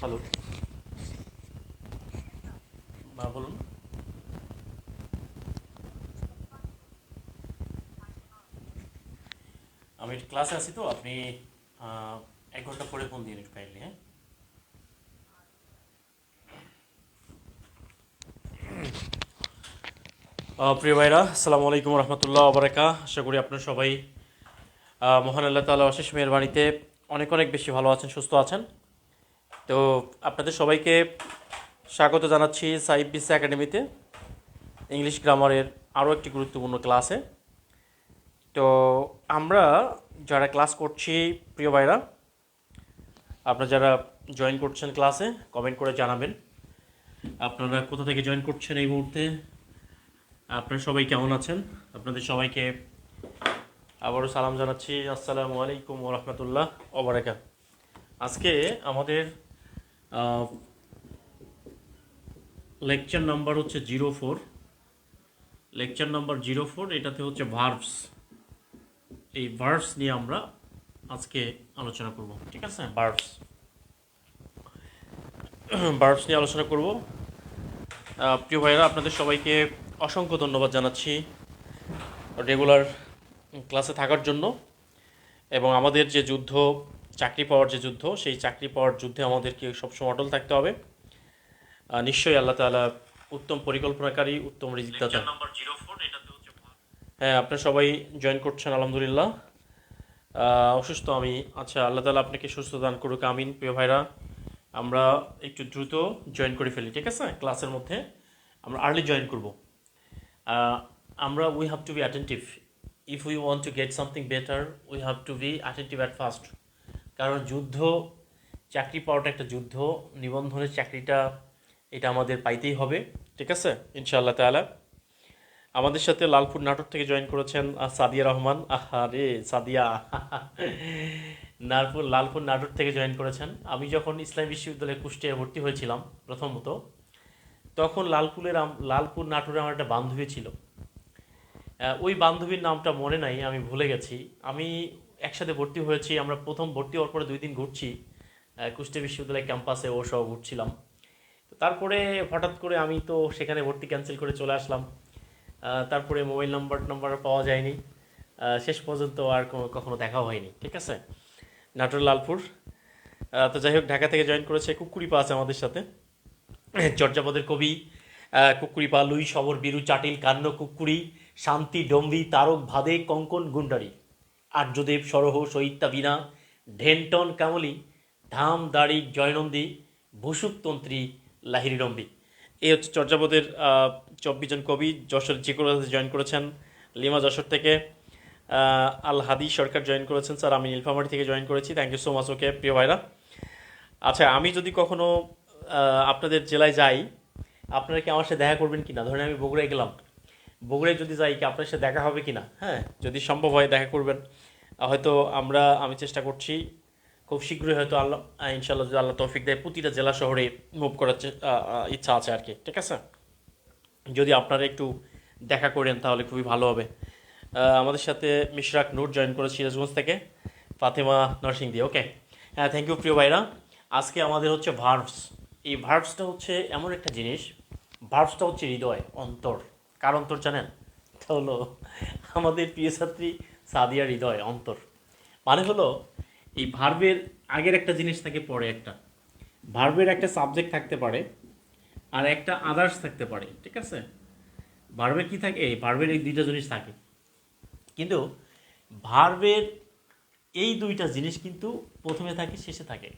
Hello, বলুন। আমি ক্লাসে আছি তো আপনি 1 ঘন্টা পরে ফোন দিয়ে নিন কাইন্ডলি, হ্যাঁ। প্রিয় ভাইরা, আসসালামু আলাইকুম রহমতুল্লাহ বারাকা। আশা করি আপনারা সবাই মহান আল্লাহ তাআলা অশেষ মেহেরবানিতে অনেক অনেক বেশি ভালো আছেন, সুস্থ আছেন। তো আপনাদের সবাইকে স্বাগত জানাচ্ছি সাইব বিসা একাডেমিতে ইংলিশ গ্রামারের আরও একটি গুরুত্বপূর্ণ ক্লাসে। তো আমরা যারা ক্লাস করছি, প্রিয় ভাইরা, আপনারা যারা জয়েন করছেন ক্লাসে কমেন্ট করে জানাবেন আপনারা কোথা থেকে জয়েন করছেন এই মুহূর্তে, আপনারা সবাই কেমন আছেন। আপনাদের সবাইকে আবারও সালাম জানাচ্ছি, আসসালামু আলাইকুম ওরহমতুল্লাহ ওবরাকাত। আজকে আমাদের লেকচার নাম্বার হচ্ছে 04, লেকচার নাম্বার 04। এটাতে হচ্ছে ভার্বস। এই ভার্বস নিয়ে আমরা আজকে আলোচনা করব, ঠিক আছে। ভার্বস ভার্বস নিয়ে আলোচনা করব। প্রিয় ভাইয়েরা, আপনাদের সবাইকে অসংখ্য ধন্যবাদ জানাচ্ছি রেগুলার ক্লাসে থাকার জন্য। এবং আমাদের যে যুদ্ধ, চাকরি পাওয়ার যে যুদ্ধ, সেই চাকরি পাওয়ার যুদ্ধে আমাদেরকে সবসময় অটল থাকতে হবে। নিশ্চয়ই আল্লাহ তাআলা উত্তম পরিকল্পনাকারী, উত্তম রিজিকদাতা। হ্যাঁ, আপনারা সবাই জয়েন করছেন, আলহামদুলিল্লাহ। অসুস্থ আমি, আচ্ছা, আল্লাহ তাআলা আপনাকে সুস্থ দান করুক, আমিন। প্রিয় ভাইরা, আমরা একটু দ্রুত জয়েন করে ফেলি, ঠিক আছে। ক্লাসের মধ্যে আমরা আর্লি জয়েন করব। আমরা we have to be attentive. If we want to gate something better, we have to be attentive at first. কারণ যুদ্ধ, চাকরি পাওয়াটা একটা যুদ্ধ, নিবন্ধনের চাকরিটা এটা আমাদের পাইতেই হবে, ঠিক আছে, ইনশাআল্লাহ তাআলা। আমাদের সাথে লালপুর নাটোর থেকে জয়েন করেছেন সাদিয়া রহমান। আহা রে সাদিয়া, লালপুর নাটোর থেকে জয়েন করেছেন। আমি যখন ইসলামী বিশ্ববিদ্যালয়ে কুষ্টিয়ায় ভর্তি হয়েছিলাম প্রথমত, তখন লালপুর নাটোরে আমার একটা বান্ধবী ছিল। ওই বান্ধবীর নামটা মনে নাই, আমি ভুলে গেছি। আমি একসাথে ভর্তি হয়েছি, আমরা প্রথম ভর্তি হওয়ার পরে 2 দিন ঘুরছি কুষ্টিয়া বিশ্ববিদ্যালয় ক্যাম্পাসে, ও সহ ঘুরছিলাম। তো তারপরে হঠাৎ করে আমি তো সেখানে ভর্তি ক্যান্সেল করে চলে আসলাম। তারপরে মোবাইল নাম্বার পাওয়া যায়নি। শেষ পর্যন্ত আর কখনো দেখা হয়নি, ঠিক আছে। নাটোর লালপুর। তো যাই হোক, ঢাকা থেকে জয়েন করেছে কুকুরিপা আছে আমাদের সাথে, চর্যাপদের কবি। কুকুরিপা, লুই সবর বীরু চাটিল কান্ন কুকুরি শান্তি ডম্বি তারক ভাদে কঙ্কন গুন্ডারি আর্যদেব সরহ সহিত্যা বীণা ঢেনটন কামলি ধাম দাড়ি জয়নন্দী ভূসুকতন্ত্রী লাহিড়ম্বী। এই হচ্ছে চর্যাপদের 24 জন কবি। যশোর জিকুর জয়েন করেছেন, লিমা যশোর থেকে। আল হাদি সরকার জয়েন করেছেন। স্যার, আমি নীলফামারী থেকে জয়েন করেছি, থ্যাংক ইউ সো মাচ। ওকে প্রিয় ভাইরা, আচ্ছা, আমি যদি কখনো আপনাদের জেলায় যাই, আপনারা কি আমার সাথে দেখা করবেন কিনা? ধরেন আমি বগুড়ায় গেলাম, বগুড়ায় যদি যাই, কি আপনার সাথে দেখা হবে কিনা? হ্যাঁ, যদি সম্ভব হয় দেখা করবেন। হয়তো আমি চেষ্টা করছি খুব শীঘ্রই, হয়তো আল্লাহ ইনশাল্লাহ যদি আল্লাহ তৌফিক দেয়, প্রতিটা জেলা শহরে মুভ করার ইচ্ছা আছে আর কি, ঠিক আছে। যদি আপনারা একটু দেখা করেন তাহলে খুবই ভালো হবে। আমাদের সাথে মিশরাক নূর জয়েন করেছে সিরাজগঞ্জ থেকে, ফাতেমা নরসিংদী। ওকে, হ্যাঁ, থ্যাংক ইউ প্রিয় ভাইরা। আজকে আমাদের হচ্ছে ভার্বস। এই ভার্বসটা হচ্ছে এমন একটা জিনিস, ভার্বসটা হচ্ছে হৃদয়, অন্তর। কার অন্তর জানেন? তা হলো আমাদের প্রিয় ছাত্রী সাদিয়ার হৃদয়, অন্তর। মানে হলো, এই ভার্বের আগের একটা জিনিস থাকে, পরে একটা। ভার্বের একটা সাবজেক্ট থাকতে পারে, আর একটা আদার্স থাকতে পারে, ঠিক আছে। ভার্বের কি থাকে? ভার্বের এই 2টা জিনিস থাকে, কিন্তু ভার্বের এই 2টা জিনিস কিন্তু প্রথমে থাকে, শেষে থাকে।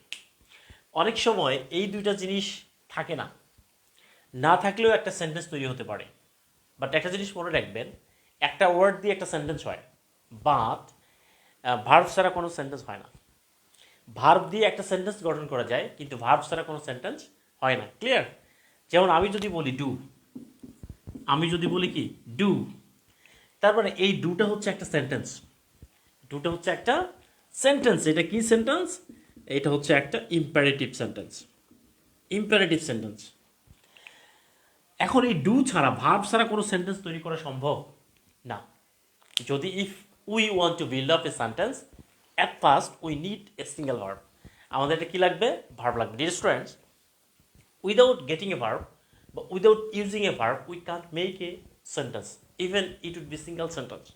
অনেক সময় এই 2টা জিনিস থাকে না, না থাকলেও একটা সেন্টেন্স তৈরি হতে পারে। বাট একটা জিনিস মনে রাখবেন, একটা ওয়ার্ড দিয়ে একটা সেন্টেন্স হয়, বাট ভার্ব ছাড়া কোনো সেন্টেন্স হয় না। ভার্ব দিয়ে একটা সেন্টেন্স গঠন করা যায়, কিন্তু ভার্ব ছাড়া কোনো সেন্টেন্স হয় না। ক্লিয়ার? যেমন আমি যদি বলি ডু, আমি যদি বলি কি ডু, তার মানে এই ডুটা হচ্ছে একটা সেন্টেন্স। ডুটা হচ্ছে একটা সেন্টেন্স। এটা কি সেন্টেন্স? এটা হচ্ছে একটা ইম্পারেটিভ সেন্টেন্স। Imperative sentence. এখন এই ডু ছাড়া, ভার্ব ছাড়া কোনো সেন্টেন্স তৈরি করা সম্ভব না। যদি if we want to build up a sentence, at first we need a single verb. আমাদের এটা কি লাগবে? ভার্ব লাগবে। Dear students, without getting a verb, but without using a verb, we can't make a sentence. Even it would be single sentence.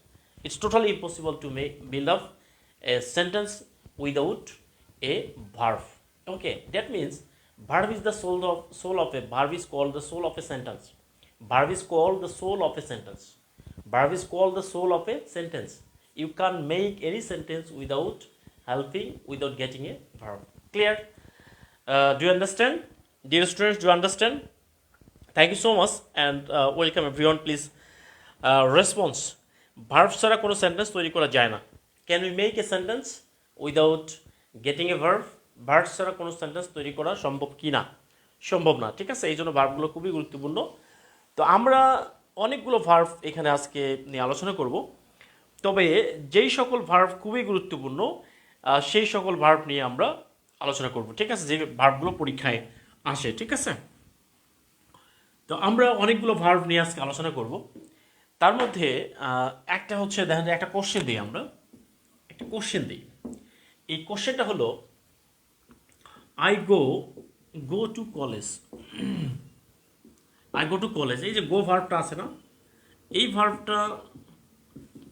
It's totally impossible to build up a sentence without a verb. Okay, that means verb is the soul of a verb is called the soul of a sentence. Verb is called the soul of a sentence. Verb is called the soul of a sentence. You can't make any sentence without getting a verb. Clear? Do you understand? Dear students, do you understand? Thank you so much and welcome everyone. Please response. Verb ছাড়া কোনো sentence তৈরি করা যায় না। Can we make a sentence without getting a verb? Verb ছাড়া কোনো sentence তৈরি করা সম্ভব কি না? সম্ভব না। ঠিক আছে, এই জন্য ভার্বগুলো খুবই গুরুত্বপূর্ণ। তো আমরা অনেকগুলো ভার্ব এখানে আজকে নিয়ে আলোচনা করব। তবে যেই সকল ভার্ব খুবই গুরুত্বপূর্ণ সেই সকল ভার্ব নিয়ে আমরা আলোচনা করব। ঠিক আছে, যে ভার্বগুলো পরীক্ষায় আসে। ঠিক আছে, তো আমরা অনেকগুলো ভার্ব নিয়ে আজকে আলোচনা করব। তার মধ্যে একটা হচ্ছে, দেখেন একটা কোশ্চেন দিই, আমরা একটা কোশ্চেন দিই। এই কোশ্চেনটা হলো I go to college. I go to college, এই যে গো ভার্বটা আছে না, এই ভার্বটা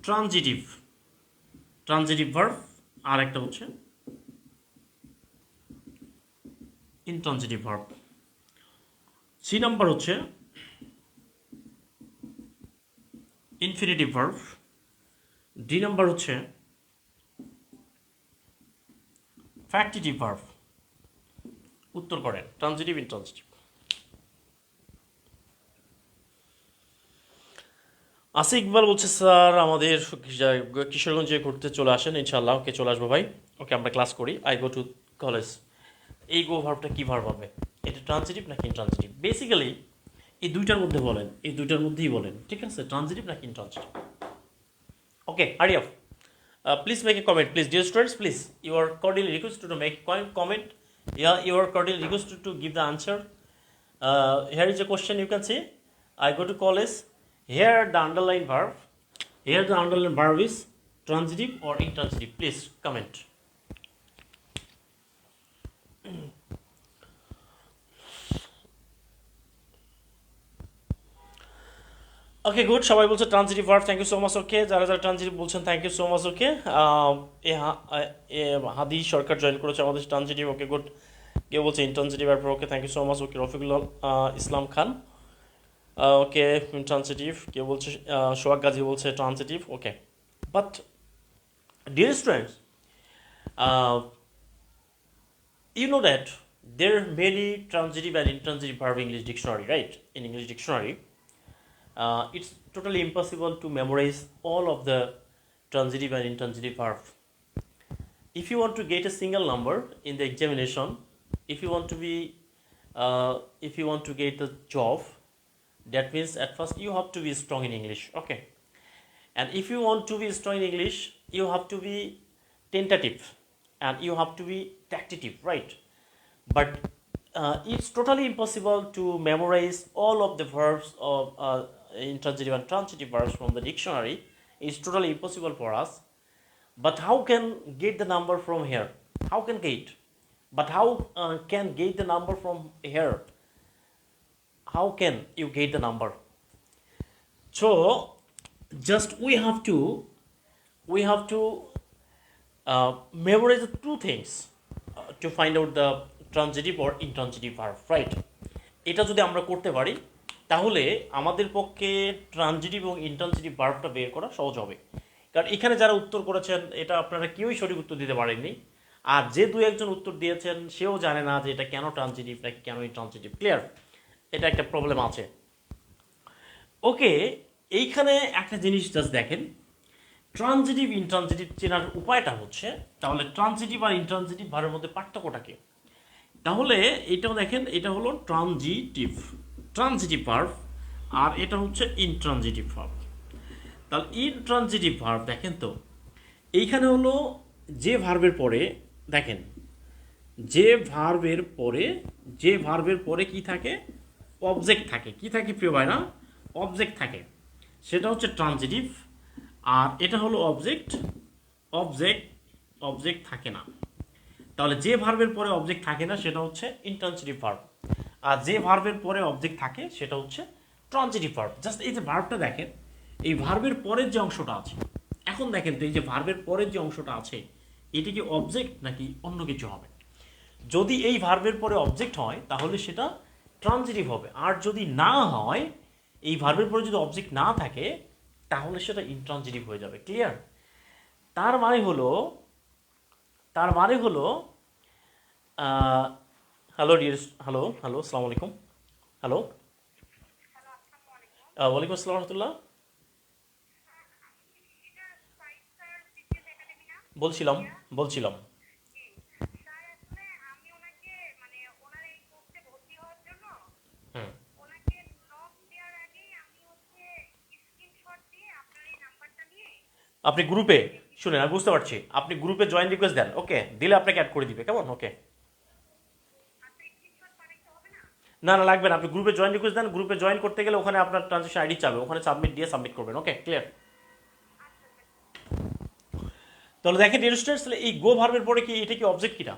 ট্রানজিটিভ ভার্ব, আর একটা হচ্ছে ইনট্রানজিটিভ ভার্ব। সি নাম্বার হচ্ছে ইনফিনিটিভ ভার্ব, ডি নাম্বার হচ্ছে ফ্যাক্টিটিভ ভার্ব। উত্তর করেন, ট্রানজিটিভ, ইনট্রানজিটিভ। আসি ইকবাল বলছে স্যার আমাদের কিশোরগঞ্জে ঘুরতে চলে আসেন ইনশাল্লাহ। ওকে, চলে আসবো ভাই। ওকে, আমরা ক্লাস করি। আই গো টু কলেজ, এই গো ভার্বটা কী ভার্ব হবে? এটা ট্রানজিটিভ নাকি ইনট্রানজিটিভ? বেসিক্যালি এই দুইটার মধ্যে বলেন, এই দুইটার মধ্যেই বলেন। ঠিক আছে, ট্রানজিটিভ নাকি intransitive? Okay, hurry up. Please make a comment, please. Dear students, please, you are cordially requested to make comment. Yeah, you are cordially requested to give the answer. Here is a question you can see. I go to college. Here the underlined verb is transitive or intransitive. Please comment. Okay, good. সবাই বলছে transitive verb, thank you so much. Okay, যারা যারা transitive বলছেন thank you so much. Okay, Hadi Sarkar join করেছে আমাদের transitive. Okay, good. কেউ বলছে intransitive verb. Okay, thank you so much. Okay, Rafiqul Islam Khan. Okay, transitive. কেউ বলছে সোহাগ গাজী বলছে transitive. Okay, but dear students, you know that there are many transitive and intransitive verb in English dictionary, right? In English dictionary, it's totally impossible to memorize all of the transitive and intransitive verb. If you want to get a single number in the examination, if you want to get a job, that means at first you have to be strong in English. Okay, and if you want to be strong in English, you have to be tentative and you have to be tactative, right? But it's totally impossible to memorize all of the verbs of intransitive and transitive verbs from the dictionary. It's totally impossible for us. But how can get the number from here? How can get? But how can get the number from here? How can you get the number? So just we have to memorize the two things to find out the transitive or intransitive verb, right? এটা যদি আমরা করতে পারি তাহলে আমাদের পক্ষে transitive এবং intransitive ভার্বটা বের করা সহজ হবে। কারণ এখানে যারা উত্তর করেছেন এটা আপনারা কেউই সঠিক উত্তর দিতে পারেননি, আর যে দু একজন উত্তর দিয়েছেন সেও জানে না যে এটা কেন ট্রানজিটিভ নাকি কেন ইন্ট্রানজিটিভ। ক্লিয়ার? এটা একটা প্রবলেম আছে। ওকে, এইখানে একটা জিনিস জাস্ট দেখেন, ট্রানজিটিভ ইন্ট্রানজিটিভ চেনার উপায়টা হচ্ছে, তাহলে ট্রানজিটিভ আর ইন্ট্রানজিটিভ ভার্বের মধ্যে পার্থক্যটা কি? তাহলে এটাও দেখেন, এটা হলো ট্রানজিটিভ ভার্ব আর এটা হচ্ছে ইনট্রানজিটিভ ভার্ব। তাহলে ইনট্রানজিটিভ ভার্ব দেখেন তো, এইখানে হলো যে ভার্বের পরে দেখেন, যে ভার্বের পরে কি থাকে? অবজেক্ট থাকে। কি থাকে প্রিয় ভাইরা? অবজেক্ট থাকে। সেটা হচ্ছে ট্রানজিটিভ। আর এটা হলো অবজেক্ট থাকে না। তাহলে তাহলে যে ভার্বের পরে অবজেক্ট থাকে না সেটা হচ্ছে ইন্ট্রান্সিটিভ ভার্ব, আর যে ভার্বের পরে অবজেক্ট থাকে সেটা হচ্ছে ট্রান্সিটিভ ভার্ব। জাস্ট এই যে ভার্বটা দেখেন, এই ভার্বের পরের যে অংশটা আছে, এখন দেখেন তো এই যে ভার্বের পরের যে অংশটা আছে এটা কি অবজেক্ট নাকি অন্য কিছু হবে? যদি এই ভার্বের পরে অবজেক্ট হয় তাহলে সেটা ট্রানজিটিভ হবে, আর যদি না হয়, এই ভার্বের পরে যদি অবজেক্ট না থাকে তাহলে সেটা ইনট্রানজিটিভ হয়ে যাবে। ক্লিয়ার? তার মানে হলো তার মানে হলো হ্যালো ডিয়ার, হ্যালো হ্যালো আসসালামু আলাইকুম। হ্যালো, ওয়ালাইকুম আসসালাম রহমতুল্লাহ। বলছিলাম বলছিলাম হুম। আপনি গ্রুপে, শুনেন আমি বুঝতে পারছি, আপনি গ্রুপে জয়েন রিকোয়েস্ট দেন, ওকে, দিলে আপনাকে অ্যাড করে দিবে, কেমন? ওকে। না না লাগবে না, আপনি গ্রুপে জয়েন রিকোয়েস্ট দেন, গ্রুপে জয়েন করতে গেলে ওখানে আপনার ট্রানজেকশন আইডি চাবে, ওখানে সাবমিট দিয়ে সাবমিট করবেন, ওকে ক্লিয়ার? তাহলে দেখেন ডিয়ার স্টুডেন্টস, তাহলে এই গো ভার্বের পরে কি এটা কি অবজেক্ট কিনা?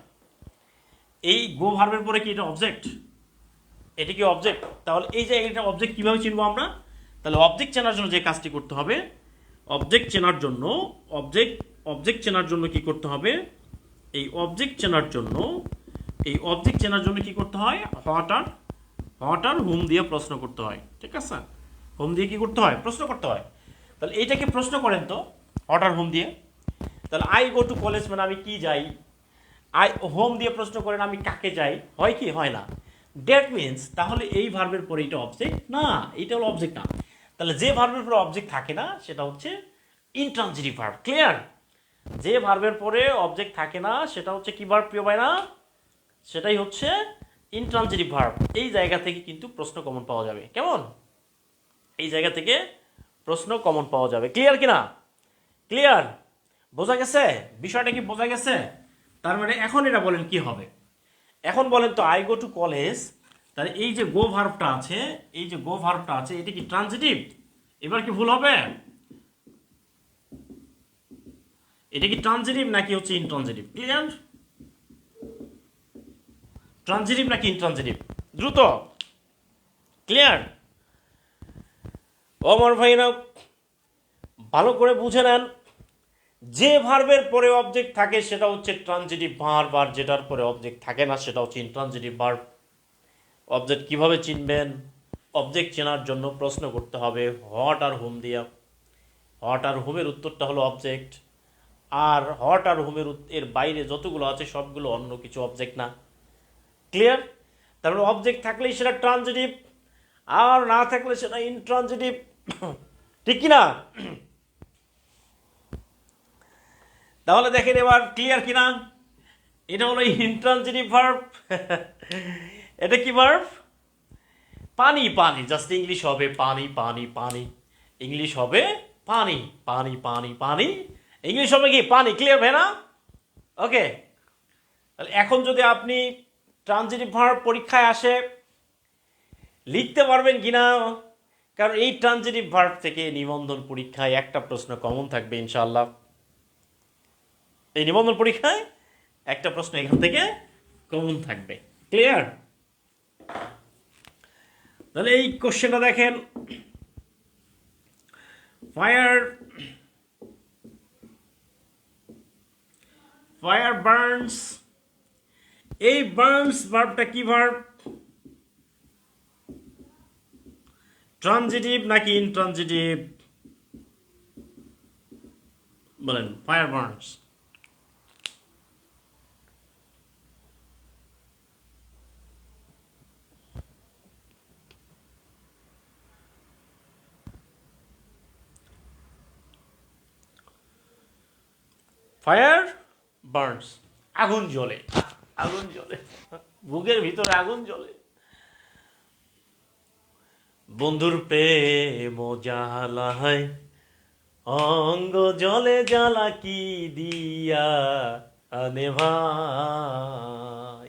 এই গো ভার্বের পরে কি এটা অবজেক্ট? এটা কি অবজেক্ট? তাহলে এই যে এটা অবজেক্ট কিভাবে চিনবো আমরা? তাহলে অবজেক্ট চেনার জন্য যে কাজটি করতে হবে, অবজেক্ট চেনার জন্য, অবজেক্ট অবজেক্ট চেনার জন্য কি করতে হবে? এই অবজেক্ট চেনার জন্য, এই অবজেক্ট চেনার জন্য কি করতে হয়? হট আর হুম দিয়ে প্রশ্ন করতে হয়, ঠিক আছে? হোম দিয়ে কি করতে হয়? প্রশ্ন করতে হয়। তাহলে এইটাকে প্রশ্ন করেন তো, হট আর হোম দিয়ে। তাহলে আই গো টু কলেজ মানে আমি কি যাই, আই হোম দিয়ে প্রশ্ন করেন আমি কাকে যাই, হয় কি? হয় না। দ্যাট মিনস তাহলে এই ভার্বের পরে এটা অবজেক্ট না, এটা হলো অবজেক্ট না। তাহলে যে ভার্বের পরে অবজেক্ট থাকে না সেটা হচ্ছে ইনট্রানজিটিভ ভার্ব। ক্লিয়ার? যে ভার্বের পরে অবজেক্ট থাকে না সেটা হচ্ছে কি ভার্ব প্রিয় ভাই না? সেটাই হচ্ছে ইনট্রানজিটিভ ভার্ব। এই জায়গা থেকে কিন্তু প্রশ্ন কমন পাওয়া যাবে, কেমন? এই জায়গা থেকে প্রশ্ন কমন পাওয়া যাবে। ক্লিয়ার কিনা? ক্লিয়ার? বোঝা গেছে? বিষয়টা কি বোঝা গেছে? তার মানে এখন এটা বলেন কি হবে? এখন বলেন তো, আই গো টু কলেজ, তাহলে এই যে গো ভার্বটা আছে, এই যে গো ভার্বটা আছে এটা কি ট্রানজিটিভ? এবার কি ভুল হবে? এটা কি ট্রানজিটিভ নাকি হচ্ছে ইনট্রানজিটিভ? ক্লিয়ার? ট্রানজিটিভ নাকি ইনট্রানজিটিভ? দ্রুত ক্লিয়ার? ও আমার ভাইরা, ভালো করে বুঝে নেন, যে ভার্বের পরে অবজেক্ট থাকে সেটা হচ্ছে ট্রানজিটিভ ভার্ব, আর যেটার পরে অবজেক্ট থাকে না সেটা হচ্ছে ইনট্রানজিটিভ ভার্ব। অবজেক্ট কিভাবে চিনবেন? অবজেক্ট চেনার জন্য প্রশ্ন করতে হবে হট আর হোম দিয়া। হট আর হোমের উত্তরটা হলো অবজেক্ট, আর হট আর হোমের এর বাইরে যতগুলো আছে সবগুলো অন্য কিছু, অবজেক্ট না। ক্লিয়ার? তারপরে অবজেক্ট থাকলেই সেটা ট্রানজিটিভ, আর না থাকলে সেটা ইনট্রানজিটিভ। ঠিক কি না? তাহলে দেখেন এবার ক্লিয়ার কিনা? এটা হলো ইনট্রানজিটিভ ভার্ব। এটা কি ভার্ব? পানি পানি, জাস্ট ইংলিশ হবে পানি পানি পানি, ইংলিশ হবে পানি পানি পানি পানি, ইংলিশ হবে কি? পানি। ক্লিয়ার ভাই না? ওকে। তাহলে এখন যদি আপনি ট্রানজিটিভ ভার্ব পরীক্ষায় আসে, লিখতে পারবেন কিনা? কারণ এই ট্রানজিটিভ ভার্ব থেকে নিবন্ধন পরীক্ষায় একটা প্রশ্ন কমন থাকবে ইনশাআল্লাহ। এই নিবন্ধন পরীক্ষায় একটা প্রশ্ন এখান থেকে কমন থাকবে। ক্লিয়ার? তাহলে এই কোশ্চেনটা দেখেন, ফায়ার ফায়ার বার্নস, এই বার্নস ভার্বটা কি ভার্ব? ট্রানজিটিভ নাকি ইনট্রানজিটিভ? বলেন। ফায়ার বার্নস, ফায়ার বার্নস, আগুন জ্বলে, আগুন জ্বলে, বুকের ভিতরে আগুন জ্বলে। বন্ধুর প্রেম জ্বালায়, অঙ্গ জলে জ্বালা কি দিয়া আনে ভাই।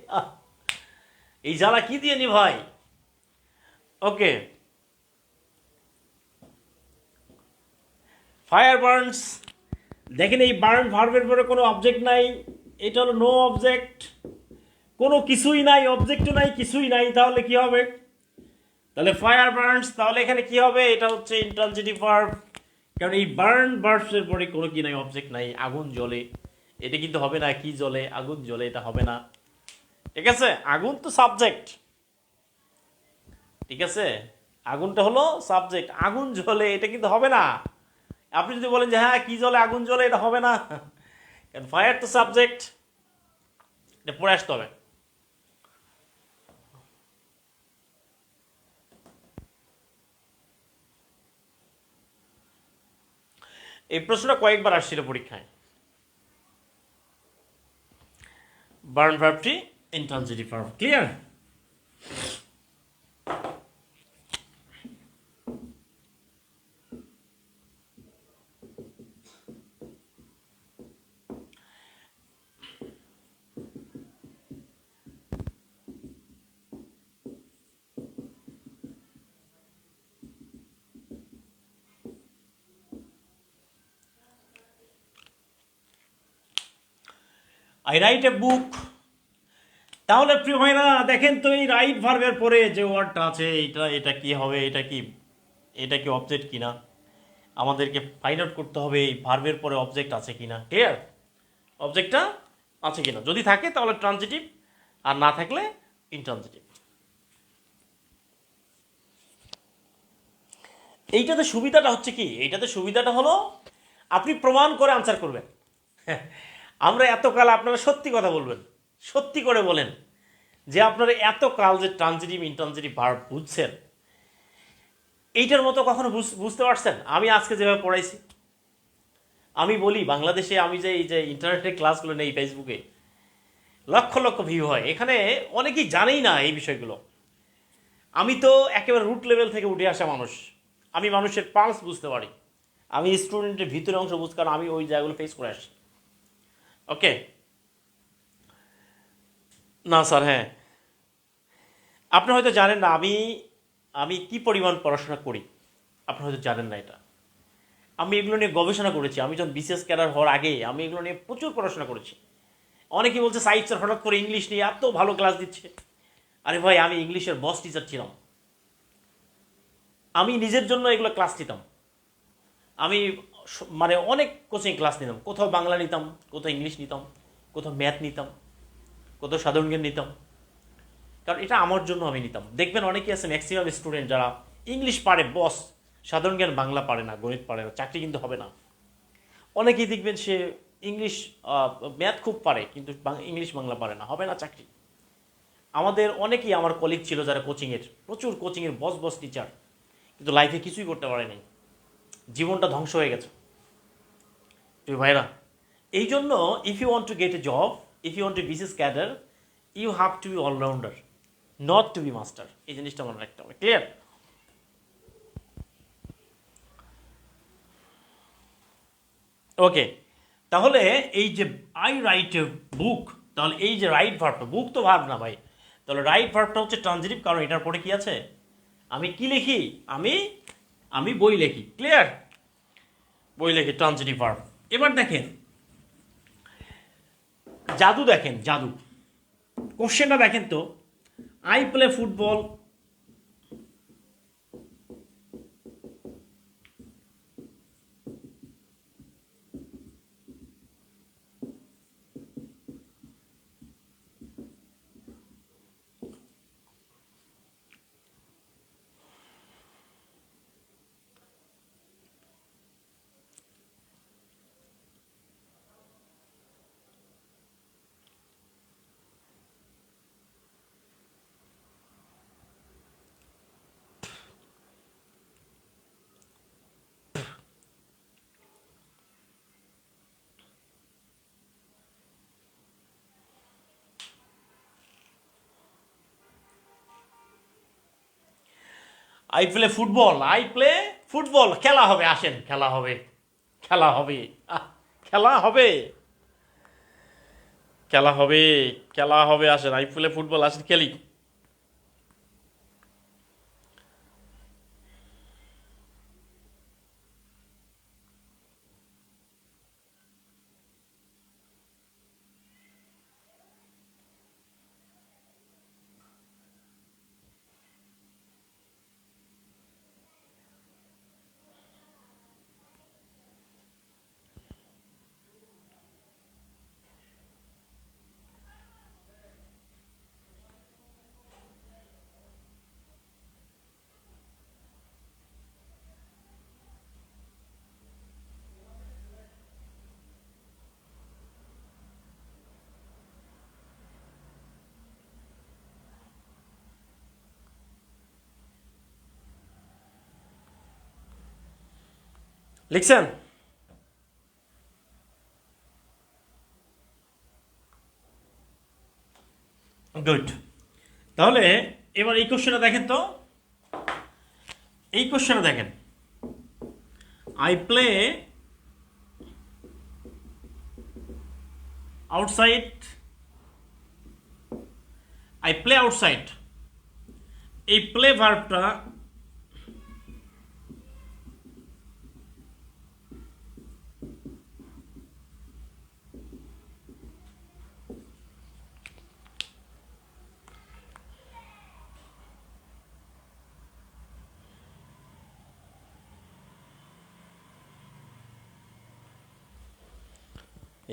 এই জ্বালা কি দিয়ে নি ভাই? ওকে, ফায়ার বার্নস। দেখেন এই বার্ন ভার্বের পরে কোনো অবজেক্ট নাই, এটা হলো নো অবজেক্ট, কোনো কিছুই নাই, অবজেক্টও নাই, কিছুই নাই, তাহলে কি হবে? তাহলে ফায়ার বার্নস, তাহলে এখানে কি হবে? এটা হচ্ছে ইন্ট্রানজিটিভ ভার্ব, কারণ এই বার্ন ভার্বসের পরে কোনো কি নাই, অবজেক্ট নাই। আগুন জ্বলে, এটা কিন্তু হবে না। কি জ্বলে? আগুন জ্বলে, এটা হবে না। ঠিক আছে, আগুন তো সাবজেক্ট। ঠিক আছে, আগুনটা হলো সাবজেক্ট, আগুন জ্বলে, এটা কিন্তু হবে না। আপনি যদি বলেন যে হ্যাঁ কি জ্বলে, আগুন জ্বলে, এটা হবে না, কারণ ফায়ার তো সাবজেক্ট, এটা পড়ে আসতে হবে। এই প্রশ্নটা কয়েকবার আসছিল পরীক্ষায়। বার্ন ভার্বটি intransitive verb. Clear? I write a book. তাহলে প্রিয় ভাইরা দেখেন তো, এই রাইট ভার্বের পরে যে ওয়ার্ডটা আছে, এটা এটা কি হবে? এটা কি অবজেক্ট কিনা? আমাদেরকে ফাইন্ড আউট করতে হবে এই ভার্বের পরে অবজেক্ট আছে কিনা। ক্লিয়ার? অবজেক্টটা আছে কিনা, যদি থাকে তাহলে ট্রানজিটিভ, আর না থাকলে ইনট্রানজিটিভ। এইটাতে সুবিধাটা হচ্ছে কি, এইটাতে সুবিধাটা হলো আপনি প্রমাণ করে আনসার করবেন। আমরা এতকাল আপনারা সত্যি কথা বলবেন, সত্যি করে বলেন যে আপনারা এতকাল যে ট্রানজিটিভ ইনট্রানজিটিভ ভার্ব বুঝছেন, এইটার মতো কখনো বুঝতে পারছেন? আমি আজকে যেভাবে পড়াইছি, আমি বলি বাংলাদেশে আমি যে এই যে ইন্টারনেটের ক্লাসগুলো নেই, ফেসবুকে লক্ষ লক্ষ ভিউ হয়, এখানে অনেকেই জানেই না এই বিষয়গুলো। আমি তো একেবারে রুট লেভেল থেকে উঠে আসা মানুষ, আমি মানুষের পালস বুঝতে পারি, আমি স্টুডেন্টের ভিতরে অংশ বুঝ, কারণ আমি ওই জায়গাগুলো ফেস করে আসি। ওকে? না স্যার, হ্যাঁ, আপনি হয়তো জানেন না আমি আমি কি পরিমাণ পড়াশোনা করি, আপনি হয়তো জানেন না এটা। আমি এগুলো নিয়ে গবেষণা করেছি, আমি যখন বিসিএস ক্যাডার হওয়ার আগে আমি এগুলো নিয়ে প্রচুর পড়াশোনা করেছি। অনেকেই বলছে সাইড স্যার হঠাৎ করে ইংলিশ নিয়ে এত ভালো ক্লাস দিচ্ছে। আরে ভাই, আমি ইংলিশের বস টিচার ছিলাম, আমি নিজের জন্য এগুলো ক্লাস নিতাম। আমি মানে অনেক কোচিং ক্লাস নিতাম, কোথাও বাংলা নিতাম, কোথাও ইংলিশ নিতাম, কোথাও ম্যাথ নিতাম, কোথাও সাধারণ জ্ঞান নিতাম, কারণ এটা আমার জন্য আমি নিতাম। দেখবেন অনেকেই আছে, ম্যাক্সিমাম স্টুডেন্ট যারা ইংলিশ পারে বস, সাধারণ জ্ঞান বাংলা পারে না, গণিত পারে না, চাকরি কিন্তু হবে না। অনেকেই দেখবেন সে ইংলিশ ম্যাথ খুব পারে, কিন্তু ইংলিশ বাংলা পারে না, হবে না চাকরি। আমাদের অনেকেই আমার কলিগ ছিল যারা কোচিংয়ের, প্রচুর কোচিংয়ের বস বস টিচার, কিন্তু লাইফে কিছুই করতে পারে নাই, জীবনটা ধ্বংস হয়ে গেছে। তুই ভাইরা, এই জন্য if you want to get a job, if you want to BCS cadre, you have to be all rounder, not to be master. এই জিনিসটা মনে রাখতে হবে। ক্লিয়ার? ওকে, তাহলে এই যে আই রাইট এ বুক, তাহলে এই যে রাইট ভার্বটা, বুক তো ভার্ব না ভাই, তাহলে রাইট ভার্বটা হচ্ছে ট্রানজিটিভ, কারণ এটার পরে কি আছে? আমি কি লিখি? আমি আমি বই লিখি। ক্লিয়ার? বই লিখি, ট্রানজিটিভ ভার্ব। এবার দেখেন জাদু, দেখেন জাদু, কোশ্চেনটা দেখেন তো, I play football, I play football, I play football, খেলা হবে, আসেন খেলা হবে, খেলা হবে, খেলা হবে, খেলা হবে, খেলা হবে, আসেন আই প্লে ফুটবল, আসেন খেলি। লিখছেন? গুড। তাহলে এবার এই কোশ্চেনটা দেখেন তো, এই কোশ্চেনটা দেখেন, I play outside, I play outside, এই প্লে ভার্বটা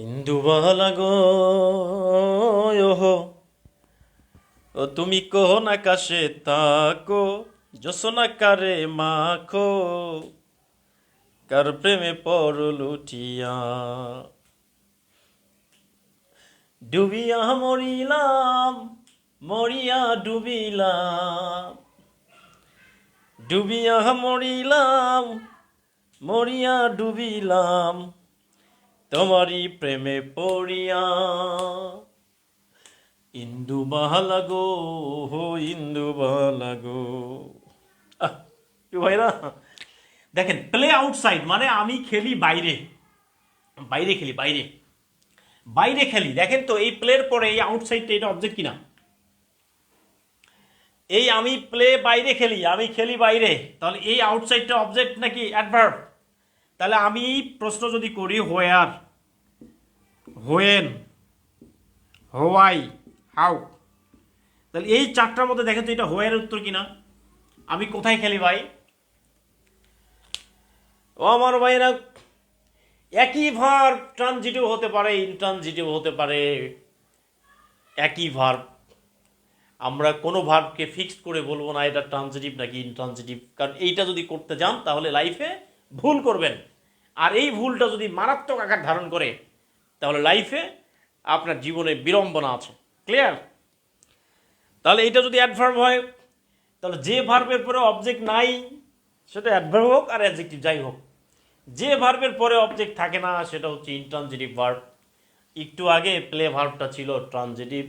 ইন্দুবালা গো ওহো, ও তুমি কোন আকাশে তাকো, জোসনা কারে মাখো, কার প্রেমে পড়ল উঠিয়া, ডুবিয়া মরিলাম, মরিয়া ডুবিলাম, ডুবিয়া মরিলাম, মরিয়া ডুবিলাম, তোমারই প্রেমে পড়িয়া। ইন্দু বাহালা গো, হো ইন্দু বাহালা গো। কি ভাই না, দেখেন প্লে আউটসাইড মানে আমি খেলি বাইরে, বাইরে খেলি, বাইরে, বাইরে খেলি। দেখেন তো এই প্লের পরে এই আউটসাইডটা এটা অবজেক্ট কিনা? এই আমি প্লে বাইরে খেলি, আমি খেলি বাইরে, তাহলে এই আউটসাইডটা অবজেক্ট নাকি অ্যাডভার্ব? তাহলে আমি প্রশ্ন যদি করি হোয়ার, হোয়েন, হোয়াই, হাউ, তাহলে এই চারটার মধ্যে দেখেন তো এটা হোয়ার উত্তর কিনা? আমি কোথায় খেলি ভাই? ও আমার ভাইরা, একই ভার্ব ট্রানজিটিভ হতে পারে, ইনট্রানজিটিভ হতে পারে, একই ভার্ব। আমরা কোনো ভার্বকে ফিক্সড করে বলবো না এটা ট্রানজিটিভ নাকি ইনট্রানজিটিভ, কারণ এইটা যদি করতে যান তাহলে লাইফে ভুল করবেন। আর এই ভুলটা যদি মারাত্মক আকার ধারণ করে তাহলে লাইফে আপনার জীবনে বিড়ম্বনা আছে। ক্লিয়ার? তাহলে এটা যদি অ্যাডভার্ব হয় তাহলে যে ভার্বের পরে অবজেক্ট নাই সেটা অ্যাডভার্ব হোক আর অ্যাডজেক্টিভ যাই হোক, যে ভার্বের পরে অবজেক্ট থাকে না সেটা হচ্ছে ইনট্রানজিটিভ ভার্ব। একটু আগে প্লে ভার্বটা ছিল ট্রানজিটিভ,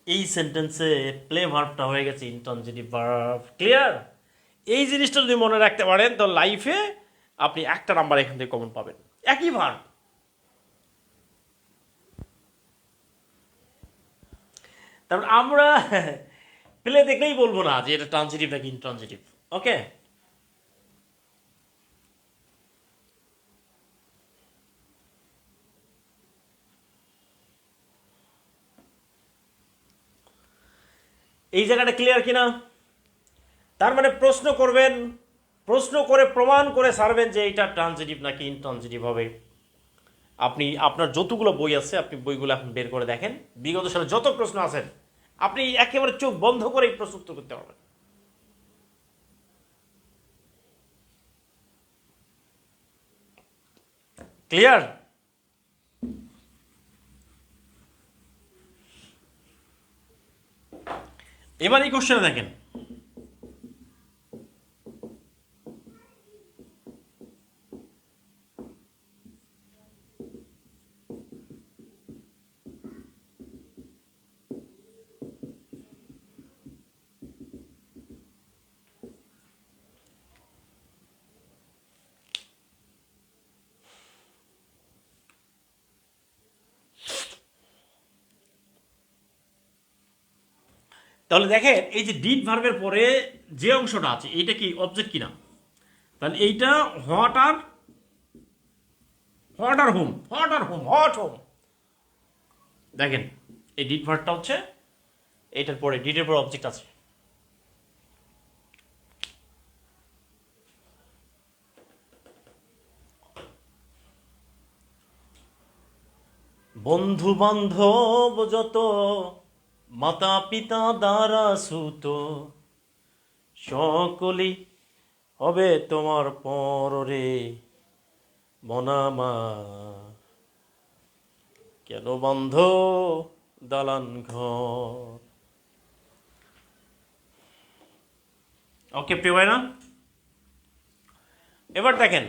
এই সেন্টেন্সে প্লে ভার্বটা হয়ে গেছে ইনট্রানজিটিভ ভার্ব। ক্লিয়ার? এই জিনিসটা যদি মনে রাখতে পারেন তো লাইফে আপনি একটা নাম্বার এখান থেকে কমন পাবেন, একই ভার্ব। তারপর আমরা প্লে দেখলেই বলবো না যে এটা ট্রানজিটিভ নাকি ইনট্রানজিটিভ। ওকে, এই জায়গাটা ক্লিয়ার কিনা? তার মানে প্রশ্ন করবেন, প্রশ্ন করে প্রমাণ করে সারবেন যে এটা ট্রানজিটিভ নাকি ইনট্রানজিটিভ হবে। আপনি আপনার যতগুলো বই আছে আপনি বইগুলো এখন বের করে দেখেন, বিগত সালে যত প্রশ্ন আছেন আপনি একেবারে চোখ বন্ধ করে এই প্রশ্ন উত্তর করতে পারবেন। ক্লিয়ার? এবার এই কোশ্চেনে দেখেন, তাহলে দেখেন এই যে ডিড ভার্বের পরে যে অংশটা আছে এইটা কি অবজেক্ট কিনা? তাহলে এইটা হট আর, হট আর হোম, হট আর হোম, হট হোম। দেখেন এই ডিড ভার্বটা হচ্ছে এইটার পরে, ডিডের পরে অবজেক্ট আছে। বন্ধু বান্ধব যত, মাতা পিতা দ্বারা সুত, সকলেই হবে তোমার পরে, মনামা কেন বন্ধ দালান ঘর। ওকে প্রিয় ভাইরা, এবার দেখেন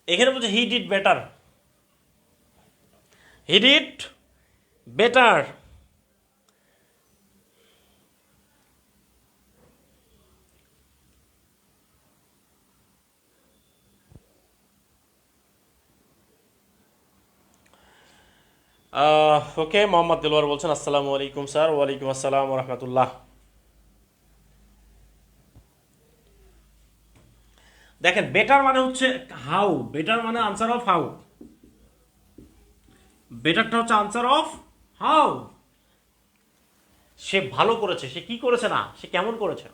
এখানে বলছে he did better, he did better. Okay, Mohammad Dilwar বলছেন আসসালামু আলাইকুম স্যার। ওয়ালাইকুম আসসালাম রহমতুল্লাহ। দেখেন বেটার মানে হচ্ছে হাউ, বেটার মানে আনসার অফ হাউ, বেটারটা হচ্ছে আনসার অফ হাউ। সে ভালো করেছে, সে কি করেছে না, সে কেমন করেছে।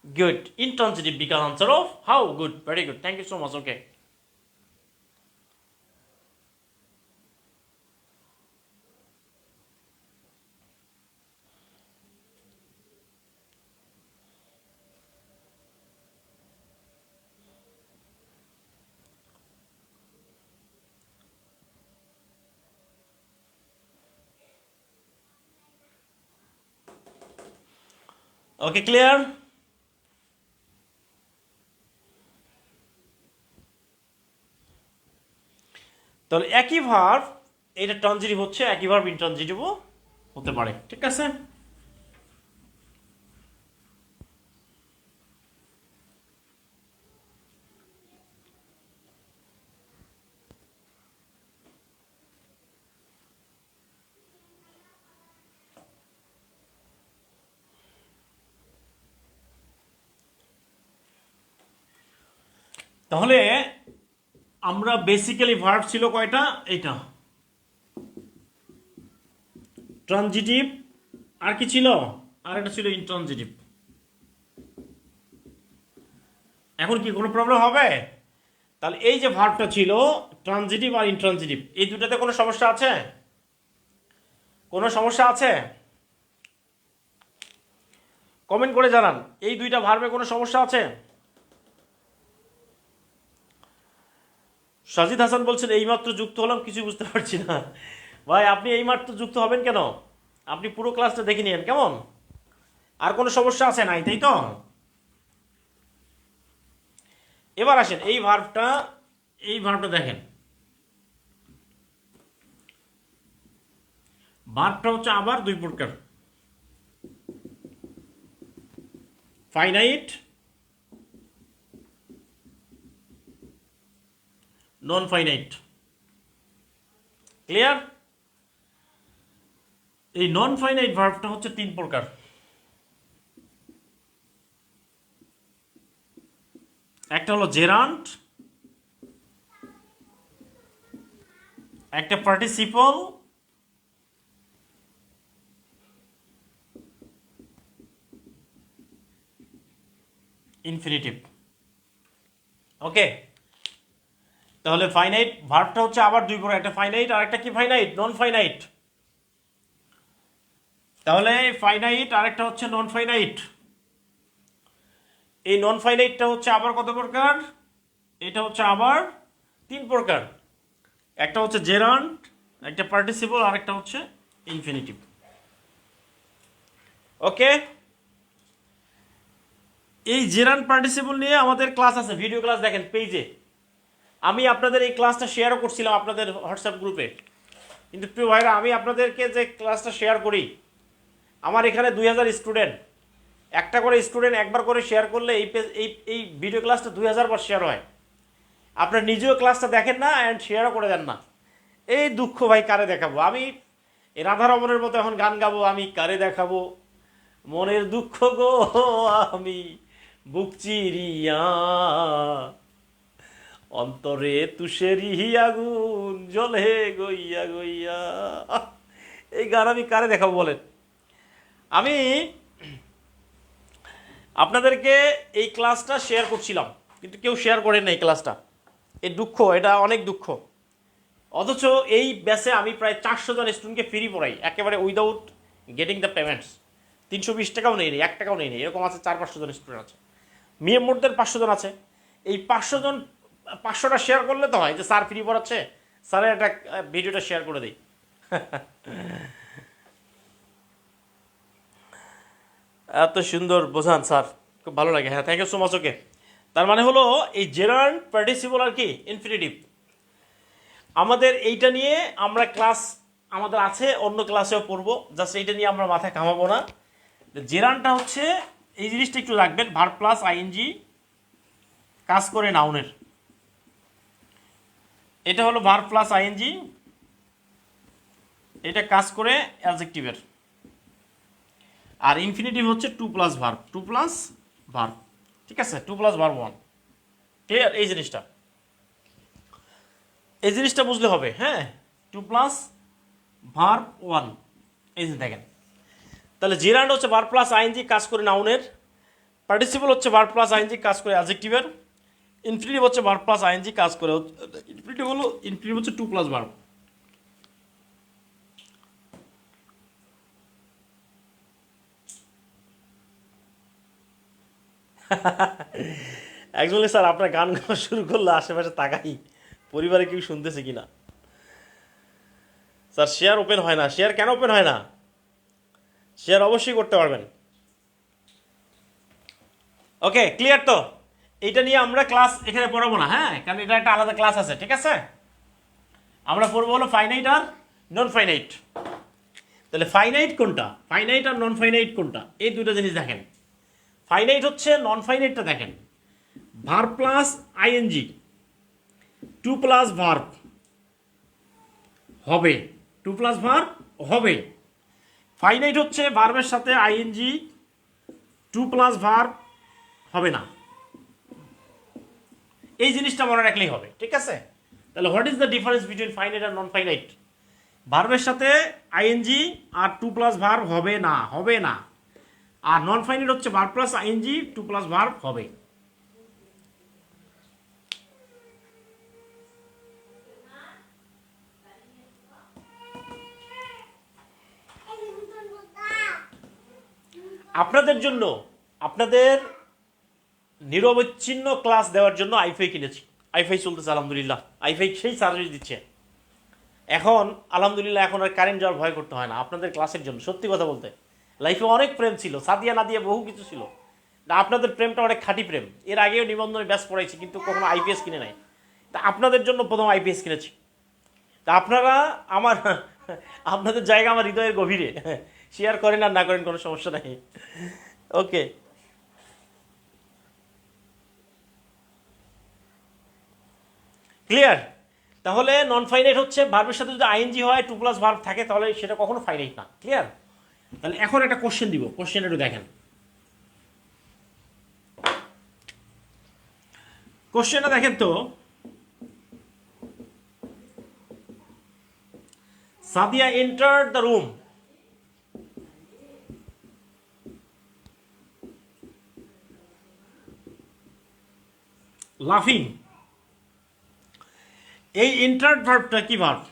Good, intransitive because answer of how. Good, very good, thank you so much. Okay, okay, clear. তাহলে একই ভার্ব, এটা ট্রানজিটিভ হচ্ছে, একই ভার্ব ইন্ট্রানজিটিভও হতে পারে, ঠিক আছে। তাহলে আমরা বেসিক্যালি ভার্ব ছিল কয়টা, এটা ট্রানজিটিভ, আর কি ছিল, আর এটা ছিল ইন্ট্রানজিটিভ। এখন কি কোনো প্রবলেম হবে? তাহলে এই যে ভার্বটা ছিল ট্রানজিটিভ আর ইন্ট্রানজিটিভ, এই দুটাতে কোনো সমস্যা আছে? কোনো সমস্যা আছে? কমেন্ট করে জানান, এই দুইটা ভার্বে কোনো সমস্যা আছে? সাজিদ হাসান বলছেন এইমাত্র যুক্ত হলাম, কিছু বুঝতে পারছি না। ভাই আপনি এইমাত্র যুক্ত হবেন কেন? আপনি পুরো ক্লাসটা দেখে নিন কেমন। আর কোনো সমস্যা আছে নাই, তাই তো? এবার আসেন এই ভার্বটা, এই ভার্বটা দেখেন, ভার্বটা হচ্ছে আবার দুই প্রকার, ফাইনাইট, নন ফাইনাইট। ক্লিয়ার? এই নন ফাইনাইট ভার্বটা হচ্ছে তিন প্রকার। একটা হলো জেরান্ট, একটা পার্টিসিপল, ইনফিনিটিভ। ওকে, তাহলে ফাইনাইট ভার্বটা হচ্ছে আবার দুই প্রকার, একটা ফাইনাইট আর একটা কি ফাইনাইট, নন ফাইনাইট। তাহলে ফাইনাইট আর একটা হচ্ছে নন ফাইনাইট। এই নন ফাইনাইটটা হচ্ছে আবার কত প্রকার? এটা হচ্ছে আবার তিন প্রকার, একটা হচ্ছে জেরান্ট, একটা পার্টিসিপল আর একটা হচ্ছে ইনফিনিটিভ। ওকে, এই জেরান্ট পার্টিসিপল নিয়ে আমাদের ক্লাস আছে, ভিডিও ক্লাস দেখেন পেজে। আমি আপনাদের এই ক্লাসটা শেয়ারও করছিলাম আপনাদের হোয়াটসঅ্যাপ গ্রুপে, কিন্তু প্রিয় ভাইরা আমি আপনাদেরকে যে ক্লাসটা শেয়ার করি, আমার এখানে 2000 স্টুডেন্ট, একটা করে স্টুডেন্ট একবার করে শেয়ার করলে এই পেজ এই ভিডিও ক্লাসটা 2000 বার শেয়ার হয়। আপনার নিজেও ক্লাসটা দেখেন না অ্যান্ড শেয়ারও করে দেন না। এই দুঃখ ভাই কারে দেখাবো আমি? এই রাধা রমনের মতো এখন গান গাবো, আমি কারে দেখাবো মনের দুঃখ গো, আমি বুক চিরিয়া অন্তরে তুষেরি আগুন জ্বলে গইয়া গইয়া। এই গান আমি কারে দেখাবো বলেন? আমি আপনাদেরকে এই ক্লাসটা শেয়ার করছিলাম, কিন্তু কেউ শেয়ার করেন না এই ক্লাসটা। এই দুঃখ, এটা অনেক দুঃখ। অথচ এই ব্যাচে আমি প্রায় 400 জন স্টুডেন্টকে ফ্রি পড়াই, একেবারে উইদাউট গেটিং দ্য পেমেন্টস। 320 টাকাও নেই, 1 টাকাও নেই, এরকম আছে 400-500 জন স্টুডেন্ট আছে। মোরদের 500 জন আছে। এই 500 জন 500টা শেয়ার করলে তো হয় যে স্যার ফ্রি পড়াচ্ছে, স্যারের একটা ভিডিওটা শেয়ার করে দিই। এত সুন্দর বোঝান স্যার, খুব ভালো লাগে। হ্যাঁ, থ্যাংক ইউ সো মাচ। ওকে, তার মানে হলো এই জেরান্ড পার্টিসিপল আর কি ইনফিনিটিভ। আমাদের এইটা নিয়ে আমরা ক্লাস আমাদের আছে, অন্য ক্লাসেও পড়বো, জাস্ট এইটা নিয়ে আমরা মাথায় কামাবো না। জেরান্ডটা হচ্ছে এই জিনিসটা একটু রাখবেন, ভার্ব প্লাস আইএনজি কাজ করে নাউনের। এটা হলো ভার্ব প্লাস আইএনজি, এটা কাজ করে অ্যাডজেক্টিভের। আর ইনফিনিটিভ হচ্ছে to plus verb, to plus verb, ঠিক আছে, to plus verb one. Clear? এই জিনিসটা বুঝলে হবে। হ্যাঁ, টু প্লাস ভার্ব ওয়ান, এই যে দেখেন। তাহলে জেরান্ড হচ্ছে ভার্ব প্লাস আইএনজি কাজ করে নাউনের, পার্টিসিপল হচ্ছে ভার্ব প্লাস আইএনজি কাজ করে অ্যাডজেক্টিভের, ইনফিনিটিভ হচ্ছে ভার্ব প্লাস আইএনজি কাজ করে, ইনফিনিটিভ হচ্ছে to plus verb. Actually sir আপনার গান গাওয়া শুরু করলে আশেপাশে তাকাই পরিবারে কেউ শুনতেছে কিনা। স্যার শেয়ার ওপেন হয় না, শেয়ার কেন ওপেন হয় না? শেয়ার অবশ্যই করতে পারবেন। ওকে, ক্লিয়ার তো? এইটা নিয়ে আমরা ক্লাস এখানে পড়াবো না, হ্যাঁ, কারণ এটা একটা আলাদা ক্লাস আছে, ঠিক আছে। আমরা পড়বো হলো ফাইনাইট আর নন ফাইনাইট। তাহলে ফাইনাইট কোনটা, ফাইনাইট আর নন ফাইনাইট কোনটা, এই দুটো জিনিস দেখেন। ফাইনাইট হচ্ছে, নন ফাইনাইটটা দেখেন, verb plus ING to plus verb হবে, টু প্লাস ভার্ব হবে। ফাইনাইট হচ্ছে ভার্বের সাথে আইএনজি টু প্লাস ভার্ব হবে না। এই জিনিসটা মনে রাখলেই হবে, ঠিক আছে। তাহলে what is the difference between finite আর নন ফাইনাইট? ভার্বের সাথে আইএনজি আর টু প্লাস ভার্ব হবে না, হবে না। আর নন ফাইনাইট হচ্ছে verb plus ING to plus verb হবে। আপনাদের জন্য, আপনাদের নিরবচ্ছিন্ন ক্লাস দেওয়ার জন্য আইফাই কিনেছি। আইফাই চলতেছে আলহামদুলিল্লাহ, আইফাই সেই সার্ভিস দিচ্ছে। এখন আলহামদুলিল্লাহ এখন আর কারেন্ট যাওয়ার ভয় করতে হয় না আপনাদের ক্লাসের জন্য। সত্যি কথা বলতে লাইফে অনেক প্রেম ছিল, সাদিয়া নাদিয়া বহু কিছু ছিল, না আপনাদের প্রেমটা অনেক খাঁটি প্রেম। এর আগেও নিবন্ধনে ব্যাস পড়াইছি, কিন্তু কখনো আইপিএস কিনে নাই। তা আপনাদের জন্য প্রথম আইপিএস কিনেছি। তা আপনারা আমার আপনাদের জায়গা আমার হৃদয়ের গভীরে, শেয়ার করেন আর না করেন কোনো সমস্যা নাই। ওকে, ক্লিয়ার? তাহলে নন ফাইনাইট হচ্ছে ভার্বের সাথে যদি আইএনজি হয়, টু প্লাস ভার্ব থাকে, তাহলে সেটা কখনো ফাইনাইট না। ক্লিয়ার? তাহলে এখন একটা কোশ্চেন দিব, কোশ্চেন একটু দেখেন। কোশ্চেনটা দেখেন তো, সাদিয়া এন্টার্ড দ্য রুম, লাফিং। এই এন্টার্ড ভার্বটা কি ভার্ব?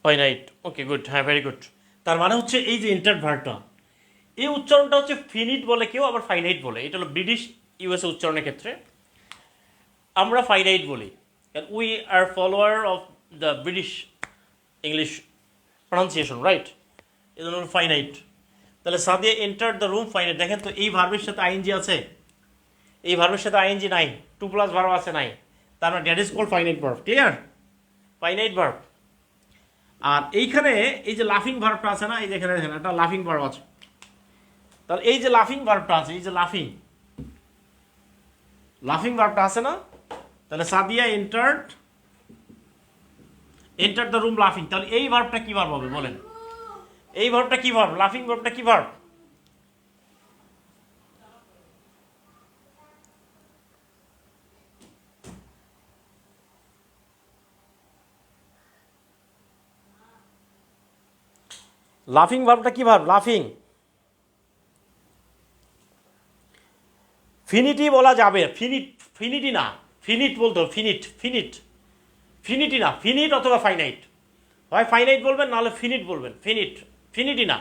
ফাইনাইট। ওকে, গুড, হ্যাঁ, ভেরি গুড। তার মানে হচ্ছে এই যে এন্টার্ড ভার্বটা, এই উচ্চারণটা হচ্ছে ফিনিট বলে কেউ, আবার ফাইনাইট বলে। এটা হলো ব্রিটিশ ইউএসএ উচ্চারণের ক্ষেত্রে আমরা ফাইনাইট বলি, we are follower of the British English pronunciation, right? এই জন্য ফাইনাইট। তাহলে Sadia enter the room, finite. দেখেন তো এই ভার্বের সাথে আইএনজি আছে, এই ভার্বের সাথে আইএনজি নাই, টু প্লাস ভার্ব আছে নাই, তার মানে that is called finite verb. Clear? Finite verb. আর এইখানে এই যে লাফিং ভার্বটা আছে না, এই যে এখানে দেখেন একটা লাফিং ভার্ব আছে। তাহলে এই যে লাফিং ভার্বটা আছে, এই যে লাফিং, লাফিং ভার্বটা আছে না, তাহলে সাদিয়া এন্টার্ড দ্য রুম লাফিং। তাহলে এই ভার্বটা কি ভার্ব হবে বলেন? এই ভার্বটা কি ভার্ব? লাফিং ভার্বটা কি ভার্ব? লাফিং ভার্বটা কি ভার্ব? লাফিং। ফিনিটি বলা যাবে, ফিনিটি না, ফিনিট বলতে হবে, ফিনিট, ফিনিট, ফিনিটি না, ফিনিট অথবা ফাইনাইট, হয় ফাইনাইট বলবেন নাহলে ফিনিট বলবেন। ফিনিট, ফিনিটি না।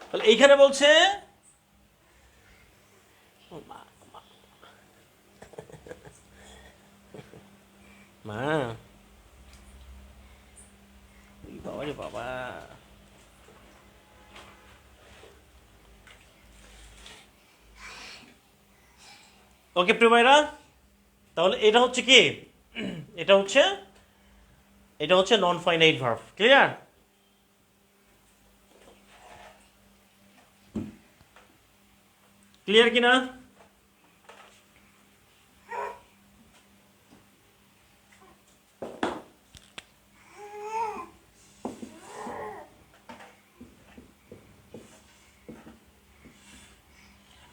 তাহলে এইখানে বলছে মা, বাবা রে বাবা। ওকে প্রিয় ভাইরা, তাহলে এটা হচ্ছে কি, এটা হচ্ছে নন ফাইনাইট ভার্ব। ক্লিয়ার? ক্লিয়ার কিনা?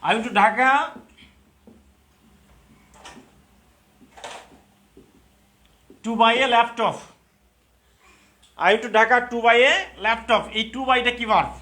I went to Dhaka to buy a laptop. I went to Dhaka to buy a laptop. এই টু বাইটা কি ভার্ব?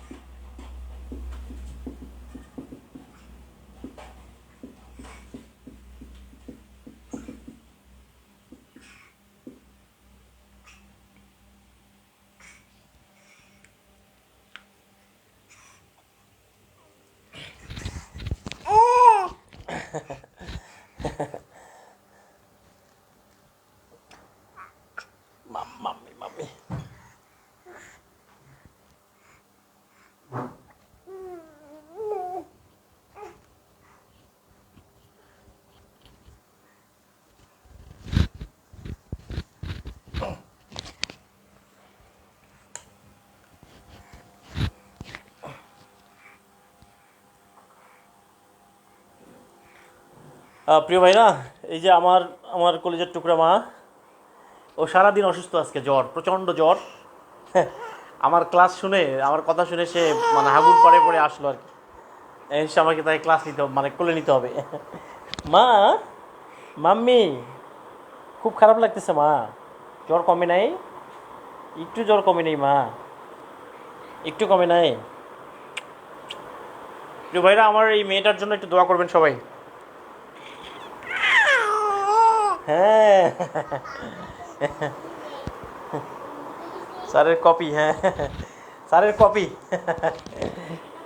Mummy mummy. প্রিয় ভাইরা, এই যে আমার আমার কলেজের টুকরা মা, ও সারাদিন অসুস্থ, আজকে জ্বর, প্রচণ্ড জ্বর। আমার ক্লাস শুনে, আমার কথা শুনে সে মানে হাগুর পরে পরে আসলো আর কি। এসে আমাকে তাই ক্লাস নিতে হবে, মানে কোলে নিতে হবে। মা, মাম্মি, খুব খারাপ লাগতেছে মা, জ্বর কমে নাই? একটু জ্বর কমে নেই মা, একটু কমে নাই? প্রিয় ভাইরা, আমার এই মেয়েটার জন্য একটু দোয়া করবেন সবাই। হ্যাঁ, স্যারের কপি, হ্যাঁ স্যারের কপি।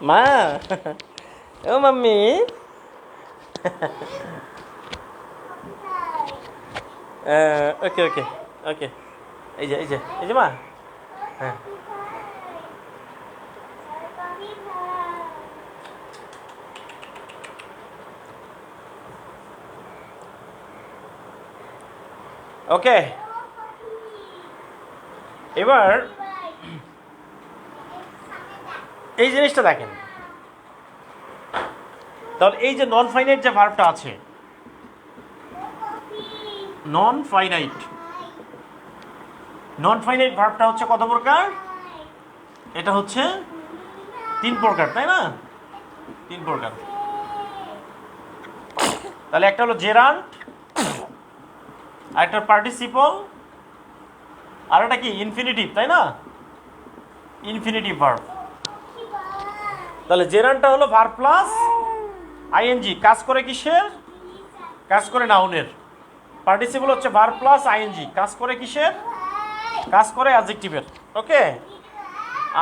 মা, ও মাম্মি, ওকে ওকে ওকে, এই যে এই যে এই যে মা, হ্যাঁ ওকে। এবার এই জিনিসটা দেখেন, তাহলে এই যে নন ফাইনাইট যে ভার্বটা আছে, নন ফাইনাইট, নন ফাইনাইট ভার্বটা হচ্ছে কত প্রকার? এটা হচ্ছে 3 প্রকার, তাই না? 3 প্রকার। তাহলে একটা হলো জেরান্ট, আরেকটা পার্টিসিপল, আর একটা কি ইনফিনিটিভ, তাই না? Infinitive verb. তাহলে জেরান্টটা হলো ভার্ব প্লাস আইএনজি, কাজ করে কিসের? কাজ করে নাউনের। পার্টিসিপল হচ্ছে ভার্ব প্লাস আইএনজি, কাজ করে কিসের? কাজ করে অ্যাডজেক্টিভের। ওকে।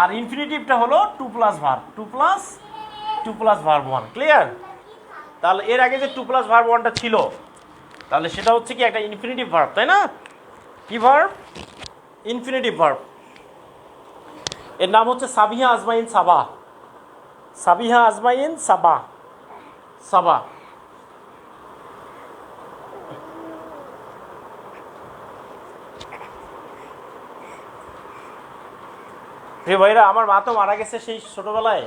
আর ইনফিনিটিভটা হলো 2 plus verb, 2 plus verb 1। Clear? তাহলে এর আগে যে 2 প্লাস ভার্ব 1টা ছিল, তাহলে সেটা হচ্ছে কি একটা ইনফিনিটিভ ভার্ব, তাই না? কি ভার্ব? Infinitive verb. এর নাম হচ্ছে সাবিহা আজমাইন সাবা। সাবিহা আজমাইন সাবা, সাবা। প্রিয় ভাইরা, আমার মা তো মারা গেছে সেই ছোটবেলায়।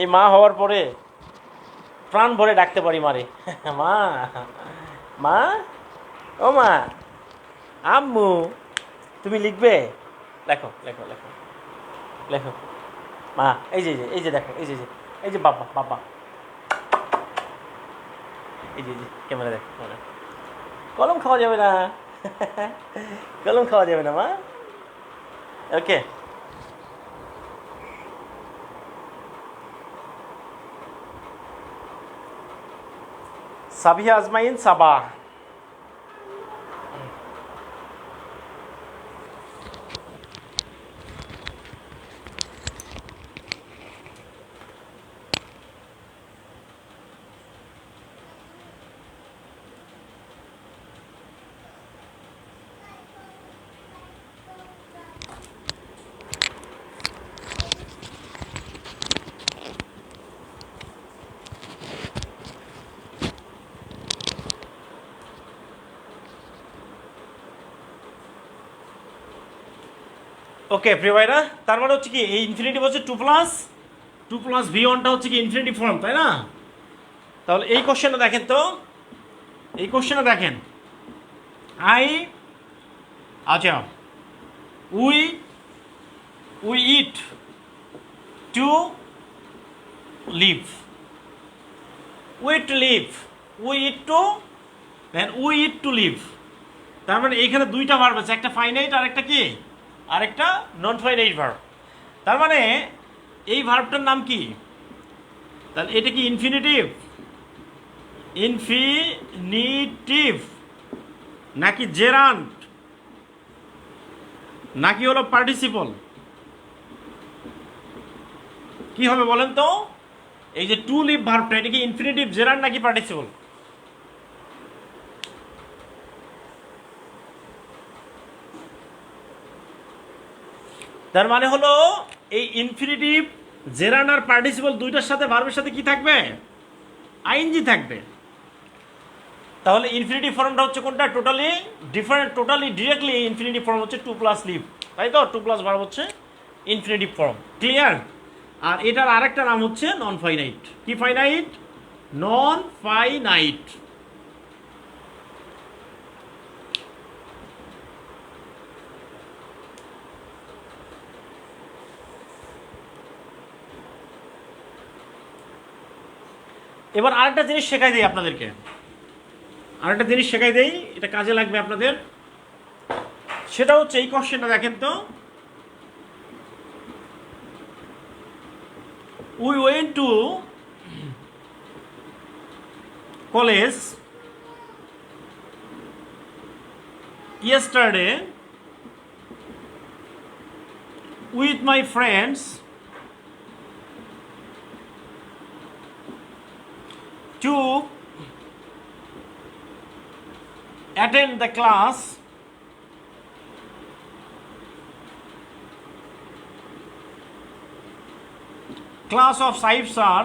এই মা হওয়ার পরে প্রাণ ভরে ডাকতে পারি মারে। মা, মা, ও মা, আম্মু, তুমি লিখবে? লেখো লেখো লেখো লেখো। মা, এই যে এই যে দেখো, এই যে এই যে বাবা, বাবা, এই যে ক্যামেরা দেখো, ক্যামেরা। কলম খাওয়া যাবে না, কলম খাওয়া যাবে না মা। ওকে। সাবিহা আজমাইন সাবা। ওকে প্রিয় ভাইরা, তার মানে হচ্ছে কি এই ইনফিনিটিভ হচ্ছে টু প্লাস ভি ওয়ানটা হচ্ছে কি ইনফিনিটিভ ফর্ম, তাই না? তাহলে এই কোশ্চেনটা দেখেন তো, এই কোশ্চেনটা দেখেন, আই আচ্ছা we we eat to live, we to live, we eat to, then we eat to live. তার মানে এইখানে দুইটা ভার্ব আছে, একটা ফাইনাইট আর একটা কি, আরেকটা নন ফাইনাইট ভার্ব। তার মানে এই ভার্বটার নাম কি? তাহলে এটা কি ইনফিনিটিভ, ইনফিনিটিভ নাকি জেরান্ট নাকি হলো পার্টিসিপল? কি হবে বলেন তো? এই যে টু লিভ ভার্বটা এটা কি ইনফিনিটিভ, জেরান্ট নাকি পার্টিসিপল? তার মানে হলো এই ইনফিনিটিভ, জেরান্ট আর পার্টিসিপল দুইটার সাথে ভার্বের সাথে কি থাকবে? আইএনজি থাকবে। তাহলে ইনফিনিটিভ ফর্মটা হচ্ছে কোনটা? Totally different, totally directly infinitive form হচ্ছে টু প্লাস লিভ, তাই তো? টু প্লাস ভার্ব হচ্ছে ইনফিনিটিভ ফর্ম, ক্লিয়ার? আর এটার আরেকটা নাম হচ্ছে নন ফাইনাইট। কি ফাইনাইট? Non finite. এবার আরেকটা জিনিস শেখাই দিই আপনাদেরকে, আরেকটা জিনিস শেখাই দেই, এটা কাজে লাগবে আপনাদের। সেটা হচ্ছে এই কোশ্চেনটা দেখেন তো, we went to college yesterday with my friends to attend the class of Saif sir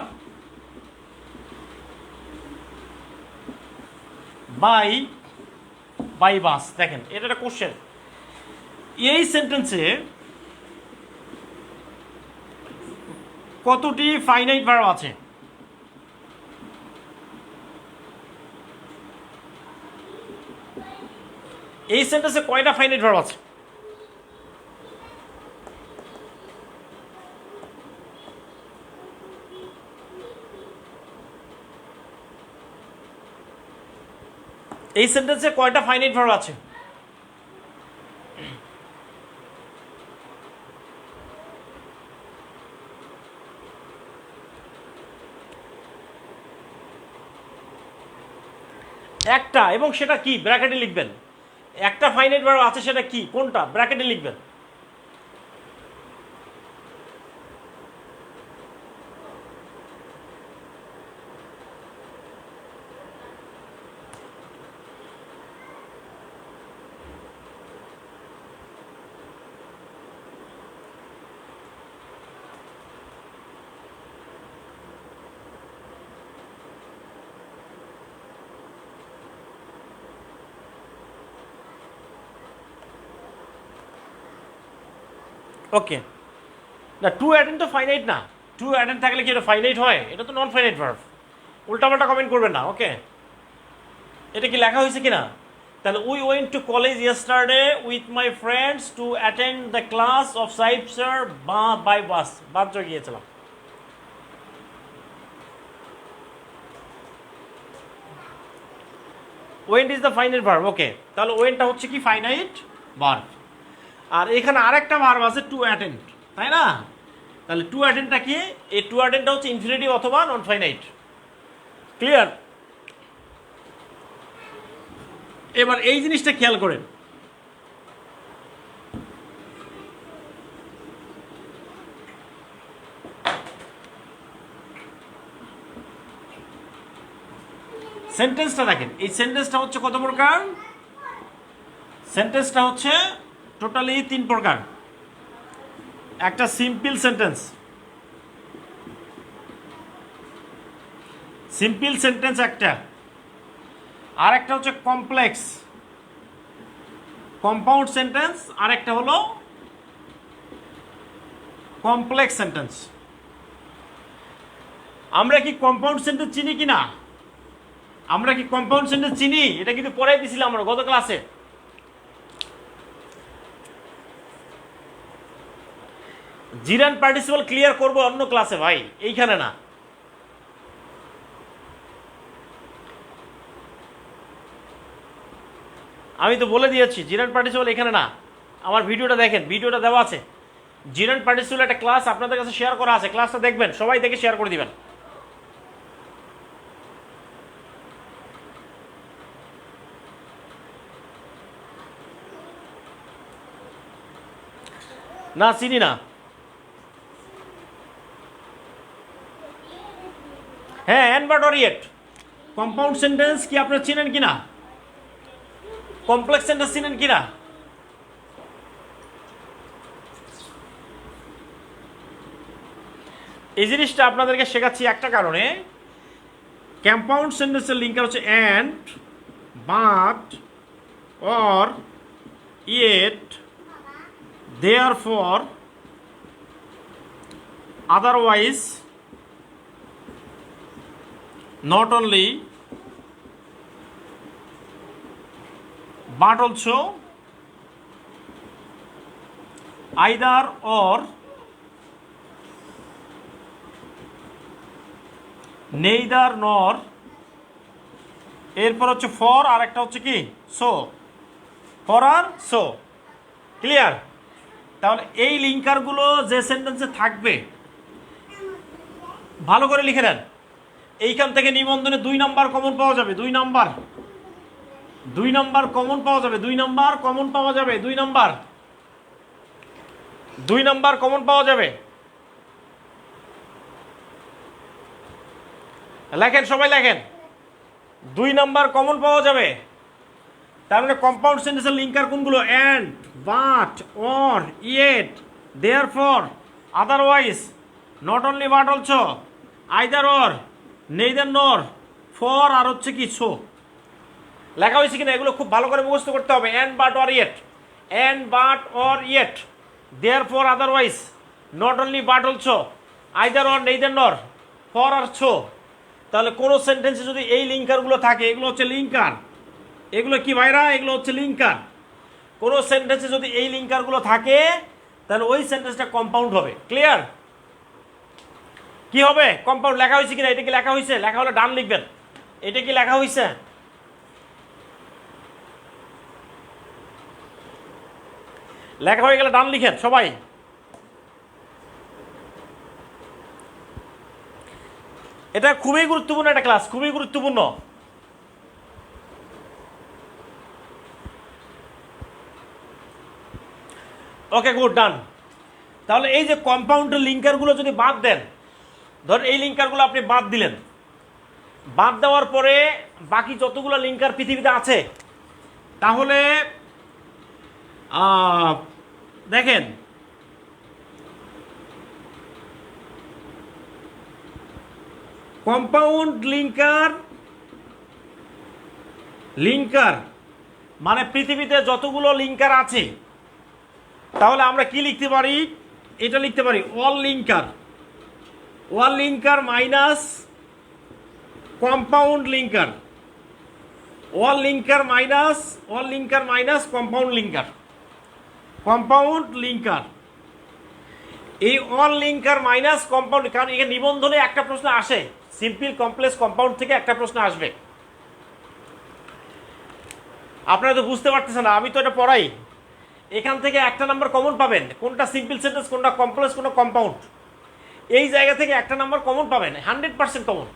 by bus। দেখেন এটা একটা কোশ্চেন। এই সেন্টেন্সে কতটি ফাইনাইট ভার্ব আছে? এই সেন্টেন্সে কয়টা ফাইনাইট ভার্ব আছে? এই সেন্টেন্সে কয়টা ফাইনাইট ভার্ব আছে? একটা, এবং সেটা কি? ব্র্যাকেটে লিখবেন। একটা ফাইনাইট ভার্ব আছে, সেটা কি, কোনটা? ব্র্যাকেটে লিখবেন। ওকে, না টু অ্যাটেন্ড তো ফাইনাইট না। টু অ্যাটেন্ড থাকলে কি এটা ফাইনাইট হয়? এটা তো নন ফাইনাইট ভার্ব। উল্টাপাল্টা কমেন্ট করবেন না, ওকে? এটা কি লেখা হয়েছে কিনা? তাহলে we went to college yesterday with my friends to attend the class of Saif sir by bus. বাদ চলে গিয়েছিলাম। Went is the finite verb, okay? তাহলে ওয়েন্টটা হচ্ছে কি ফাইনাইট ভার্ব। আর এখানে আরেকটা ভার্ব আছে টু অ্যাটেন্ড, তাই না? তাহলে টু অ্যাটেন্ডটা কি? এই টু অ্যাটেন্ডটা হচ্ছে ইনফিনিটিভ অথবা নন ফাইনাইট, ক্লিয়ার? এবার এই জিনিসটা খেয়াল করেন, সেন্টেন্সটা দেখেন। এই সেন্টেন্সটা হচ্ছে কত প্রকার? সেন্টেন্সটা হচ্ছে টোটালি 3 প্রকার। একটা সিম্পল সেন্টেন্স, সিম্পল সেন্টেন্স একটা, আর একটা হচ্ছে কমপ্লেক্স কম্পাউন্ড সেন্টেন্স, আর একটা হলো কমপ্লেক্স সেন্টেন্স। আমরা কি কম্পাউন্ড সেন্টেন্স চিনি কিনা? আমরা কি কম্পাউন্ড সেন্টেন্স চিনি? এটা কিন্তু পড়াই দিয়েছিলাম আমরা গত ক্লাসে। জিরান্ড পার্টিসিপল ক্লিয়ার করবো অন্য ক্লাসে ভাই, এইখানে না। আমি তো বলে দিয়েছি জিরান্ড পার্টিসিপল এখানে না। আমার ভিডিওটা দেখেন, ভিডিওটা দেওয়া আছে। জিরান্ড পার্টিসিপল একটা ক্লাস আপনাদের কাছে শেয়ার করা আছে, ক্লাসটা দেখবেন, সবাই দেখে শেয়ার করে দিবেন। না চিনি না। হ্যাঁ, and but or yet. Compound sentence কি আপনারা চিনেন কিনা? কমপ্লেক্স সেন্টেন্স চিনেন কিনা? এই জিনিসটা আপনাদেরকে শেখাচ্ছি একটা কারণে। কম্পাউন্ড সেন্টেন্সের লিঙ্কার হচ্ছে and, but, or, yet, therefore, otherwise, not only, but also, either or, neither nor, এরপর হচ্ছে ফর, আর একটা হচ্ছে কি সো, ফর আর সো। ক্লিয়ার? তাহলে এই লিঙ্কারগুলো যে সেন্টেন্সে থাকবে ভালো করে লিখে নেন। এইখান থেকে নিবন্ধনে 2 নাম্বার কমন পাওয়া যাবে, 2 নাম্বার কমন পাওয়া যাবে, 2 নাম্বার কমন পাওয়া যাবে, 2 নাম্বার কমন পাওয়া যাবে। লেখেন, সবাই লেখেন, 2 নাম্বার কমন পাওয়া যাবে। তার মানে কম্পাউন্ড সেন্টেন্সের লিঙ্কার কোনগুলো? And, but, or, yet, therefore, otherwise, not only but also, either or, neither নর, ফর, আর হচ্ছে কি সো। লেখা হয়েছে কিনা এগুলো খুব ভালো করে মুখস্থ করতে হবে। And but or yet, and but or yet, therefore, otherwise, not only but also, either or, neither নর, ফর আর সো। তাহলে কোনো সেন্টেন্সে যদি এই লিঙ্কারগুলো থাকে, এগুলো হচ্ছে লিঙ্কার। এগুলো কি ভাইরা? এগুলো হচ্ছে লিঙ্কার। কোনো সেন্টেন্সে যদি এই লিঙ্কারগুলো থাকে তাহলে ওই সেন্টেন্সটা কম্পাউন্ড হবে। ক্লিয়ার? কি হবে? কম্পাউন্ড। লেখা হয়েছে কিনা? এটা কি লেখা হয়েছে? লেখা হলে ডান লিখবেন। এটা কি লেখা হয়েছে? লেখা হয়ে গেলে ডান লিখেন সবাই। এটা খুবই গুরুত্বপূর্ণ একটা ক্লাস, খুবই গুরুত্বপূর্ণ। ওকে, গুড, ডান। তাহলে এই যে কম্পাউন্ডের লিঙ্কারগুলো যদি বাদ দেন, ধর এই লিঙ্কারগুলো আপনি বাদ দিলেন, বাদ দেওয়ার পরে বাকি যতগুলো লিঙ্কার পৃথিবীতে আছে, তাহলে দেখেন কম্পাউন্ড লিঙ্কার মানে পৃথিবীতে যতগুলো লিঙ্কার আছে, তাহলে আমরা কি লিখতে পারি? এটা লিখতে পারি all linker minus compound linker, all linker minus compound linker. এই অল লিঙ্কার মাইনাস কম্পাউন্ড, কারণ এখানে নিবন্ধনে একটা প্রশ্ন আসে, সিম্পল, কমপ্লেক্স, কম্পাউন্ড থেকে একটা প্রশ্ন আসবে। আপনারা তো বুঝতে পারতেছেন না, আমি তো এটা পড়াই। এখান থেকে একটা নাম্বার কমন পাবেন, কোনটা সিম্পল সেন্টেন্স, কোনটা কমপ্লেক্স, কোনটা কম্পাউন্ড। এই জায়গা থেকে একটা নাম্বার কমন পাবেন, 100% কমন।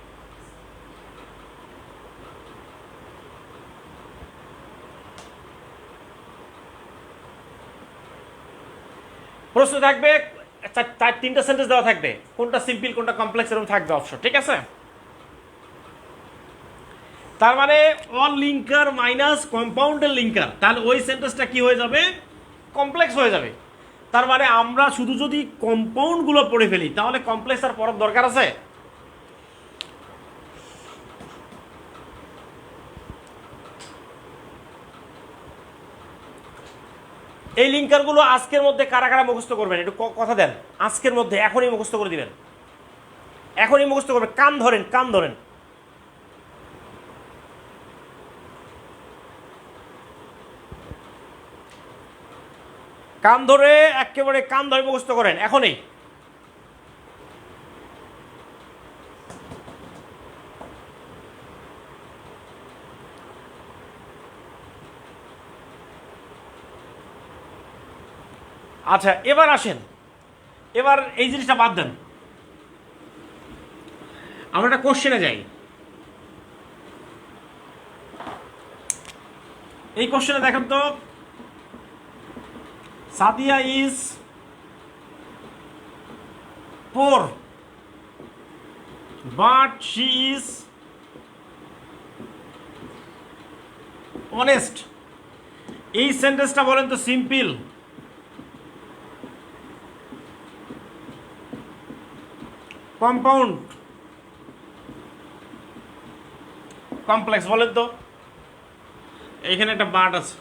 প্রশ্ন থাকবে, তিনটা সেন্টেন্স দেওয়া থাকবে, কোনটা সিম্পল কোনটা কমপ্লেক্স এরকম থাকবে অপশন, ঠিক আছে? তার মানে অল লিঙ্কার মাইনাস কম্পাউন্ডের লিঙ্কার, তাহলে ওই সেন্টেন্সটা কি হয়ে যাবে? কমপ্লেক্স হয়ে যাবে। তার মানে আমরা শুধু যদি কম্পাউন্ডগুলো পড়ে ফেলি তাহলে কমপ্লেক্স আর পড়ার দরকার আছে? এই লিঙ্কারগুলো আজকের মধ্যে কারা কারা মুখস্থ করবেন একটু কথা দেন। আজকের মধ্যে এখনই মুখস্থ করে দিবেন, এখনই মুখস্থ করবেন। কান ধরেন, কান ধরেন। কান ধরে একেবারে কান ধরে মুখস্থ করেন এখনই। আচ্ছা এবার আসেন, এবার এই জিনিসটা বাদ দেন, আমরা একটা কোশ্চেনে যাই। এই কোশ্চেনে দেখেন তো, Sadia is poor but she is honest. এই সেন্টেন্সটা বলেন তো সিম্পল, কম্পাউন্ড, কমপ্লেক্স বলেন তো। এইখানে একটা বাট আছে,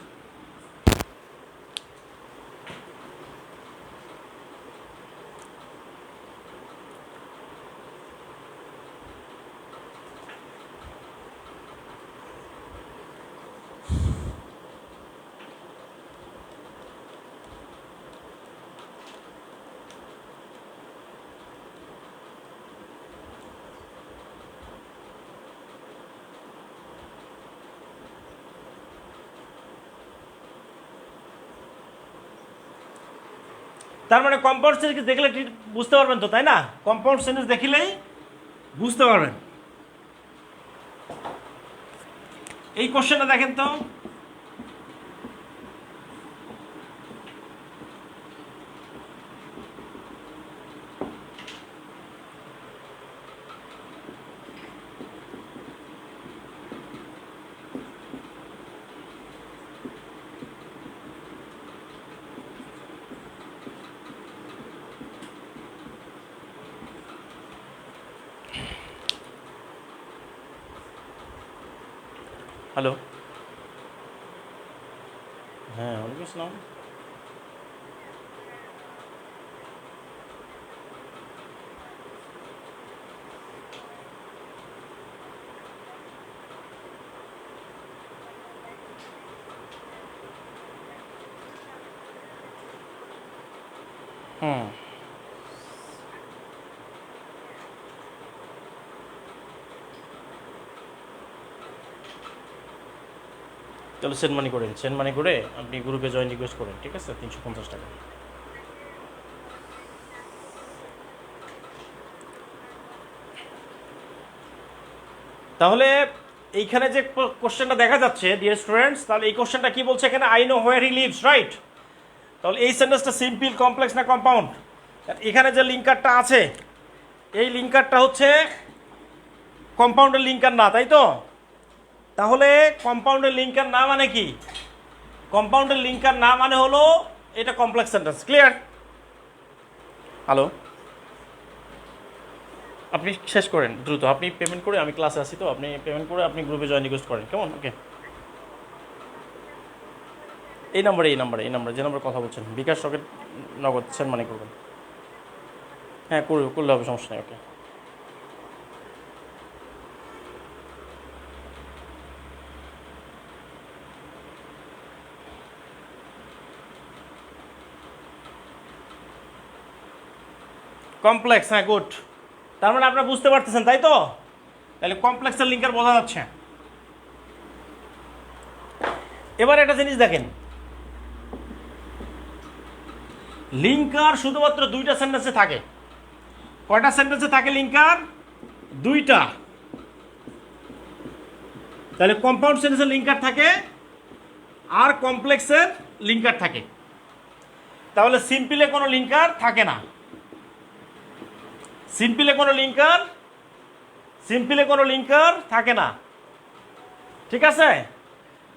তার মানে কম্পাউন্ড সেন্টেন্স দেখলে বুঝতে পারবেন তো, তাই না? কম্পাউন্ড সেন্টেন্স দেখলেই বুঝতে পারবেন। এই কোশ্চেনটা দেখেন তো, হ্যালো, হ্যাঁ ওয়ালাইকুম আসসালাম। হুম, তাহলে সেন্ড মানি করেন, সেন্ড মানি করে আপনি গ্রুপে জয়েন রিকোয়েস্ট করেন, ঠিক আছে? 350 টাকা। তাহলে এইখানে যে কোশ্চেনটা দেখা যাচ্ছে ডিয়ার স্টুডেন্টস, তাহলে এই কোশ্চেনটা কি বলছে এখানে? I know where he lives, right? তাহলে এই সেন্টেন্সটা সিম্পল, কমপ্লেক্স না কম্পাউন্ড? এখানে যে লিঙ্কারটা আছে এই লিঙ্কারটা হচ্ছে কম্পাউন্ডের লিঙ্কার না, তাই তো? তাহলে কম্পাউন্ডের লিঙ্কার না মানে কি? কম্পাউন্ডের লিঙ্কার না মানে হলো এটা কমপ্লেক্স সেন্টেন্স। ক্লিয়ার? হ্যালো, আপনি শেষ করেন দ্রুত, আপনি পেমেন্ট করে, আমি ক্লাসে আসি তো, আপনি পেমেন্ট করে আপনি গ্রুপে জয়েন রিকোয়েস্ট করেন, কেমন? ওকে, এই নাম্বারে যে নাম্বারে কথা বলছেন, বিকাশ রকেট নগদ সেন্ড মানি করবেন। হ্যাঁ করলে হবে, সমস্যা নেই। ওকে, কমপ্লেক্স, হ্যাঁ গুড। তার মানে আপনারা বুঝতে পারতেছেন, তাই তো? তাহলে কমপ্লেক্সের লিঙ্কার বোঝা যাচ্ছে। এবার একটা জিনিস দেখেন, লিঙ্কার শুধুমাত্র দুইটা সেন্টেন্সে থাকে। কয়টা সেন্টেন্সে থাকে লিঙ্কার? দুইটা। তাহলে কম্পাউন্ড সেন্টেন্সের লিঙ্কার থাকে আর কমপ্লেক্সের লিঙ্কার থাকে। তাহলে সিম্পলে কোনো লিঙ্কার থাকে না। সিম্পলে কোনো লিঙ্কার থাকে না, ঠিক আছে?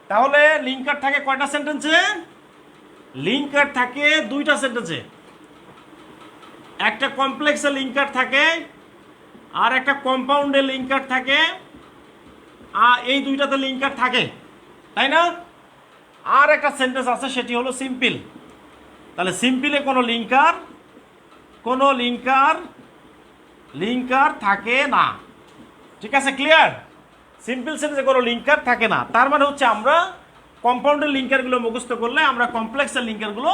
তাহলে লিঙ্কার থাকে কয়টা সেন্টেন্সে? লিঙ্কার থাকে দুইটা সেন্টেন্সে। একটা কমপ্লেক্সে লিঙ্কার থাকে আর একটা কম্পাউন্ডে লিঙ্কার থাকে, আর এই দুইটাতে লিঙ্কার থাকে, তাই না? আর একটা সেন্টেন্স আছে, সেটি হলো সিম্পল। তাহলে সিম্পলে কোনো লিঙ্কার থাকে না, ঠিক আছে? ক্লিয়ার? সিম্পল সেন্টেন্সে কোনো লিঙ্কার থাকে না, তার মানে হচ্ছে আমরা কম্পাউন্ডের লিঙ্কারগুলো মুখস্থ করলে আমরা কমপ্লেক্সের লিঙ্কারগুলো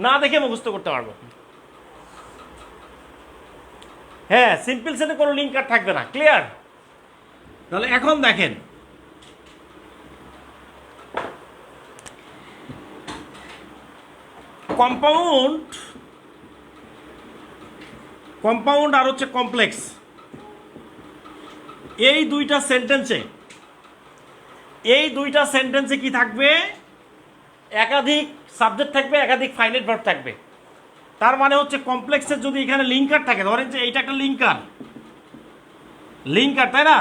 না দেখে মুখস্থ করতে পারবো। হ্যাঁ, সিম্পল সেন্টেন্সে কোনো লিঙ্কার থাকবে না। ক্লিয়ার? তাহলে এখন দেখেন, কম্পাউন্ড আর হচ্ছে কমপ্লেক্স, এই দুইটা সেন্টেন্সে কি থাকবে? একাধিক সাবজেক্ট থাকবে, একাধিক ফাইনাইট ভার্ব থাকবে। তার মানে হচ্ছে কমপ্লেক্সের যদি এখানে লিঙ্কার থাকে, ধরেন যে এইটা একটা লিঙ্কার, তাই না?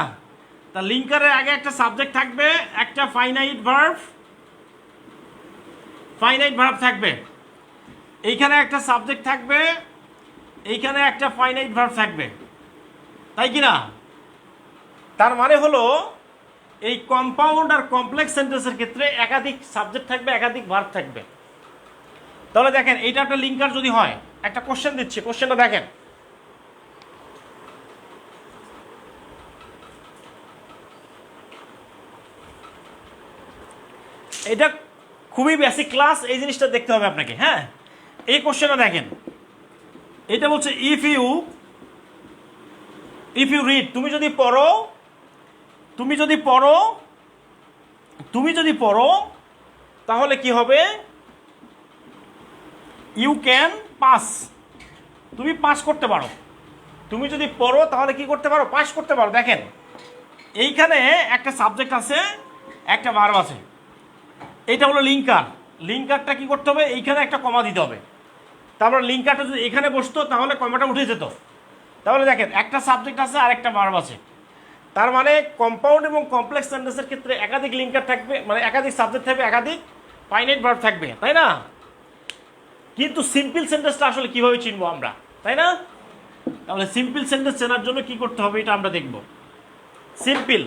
তা লিঙ্কারের আগে একটা সাবজেক্ট থাকবে, একটা ফাইনাইট ভার্ব থাকবে, এইখানে একটা সাবজেক্ট থাকবে, এইখানে একটা ফাইনাইট ভার্ব থাকবে, তাই কি না? তার মানে হলো এই কম্পাউন্ড আর কমপ্লেক্স সেন্টেন্সের ক্ষেত্রে একাধিক সাবজেক্ট থাকবে, একাধিক ভার্ব থাকবে। তাহলে দেখেন, এইটা একটা লিঙ্কার যদি হয়, একটা কোশ্চেন দিচ্ছি, কোশ্চেনটা দেখেন। এটা খুবই বেসিক ক্লাস, এই জিনিসটা দেখতে হবে আপনাকে। হ্যাঁ, এই কোশ্চেনটা দেখেন, এটা বলছে ইফ ইউ রিড, তুমি যদি পড়ো তাহলে কি হবে? ইউ ক্যান পাস, তুমি পাস করতে পারো। তুমি যদি পড়ো তাহলে কি করতে পারো? পাস করতে পারো। দেখেন, এইখানে একটা সাবজেক্ট আছে, একটা ভার্ব আছে, এইটা হলো লিঙ্কারটা কি করতে হবে? এইখানে একটা কমা দিতে হবে। তারপর লিঙ্কারটা যদি এখানে বসতো তাহলে কমাটা উঠে যেত। তাহলে দেখেন, একটা সাবজেক্ট আছে আর একটা ভার্ব আছে, তার মানে কম্পাউন্ড এবং কমপ্লেক্স সেন্টেন্সের ক্ষেত্রে একাধিক লিঙ্কার থাকবে, মানে একাধিক সাবজেক্ট থাকবে, একাধিক ফাইনাইট ভার্ব থাকবে, তাই না? কিন্তু সিম্পল সেন্টেন্সটা আসলে কিভাবে চিনবো আমরা, তাই না? তাহলে সিম্পল সেন্টেন্স চেনার জন্য কি করতে হবে এটা আমরা দেখব। সিম্পল,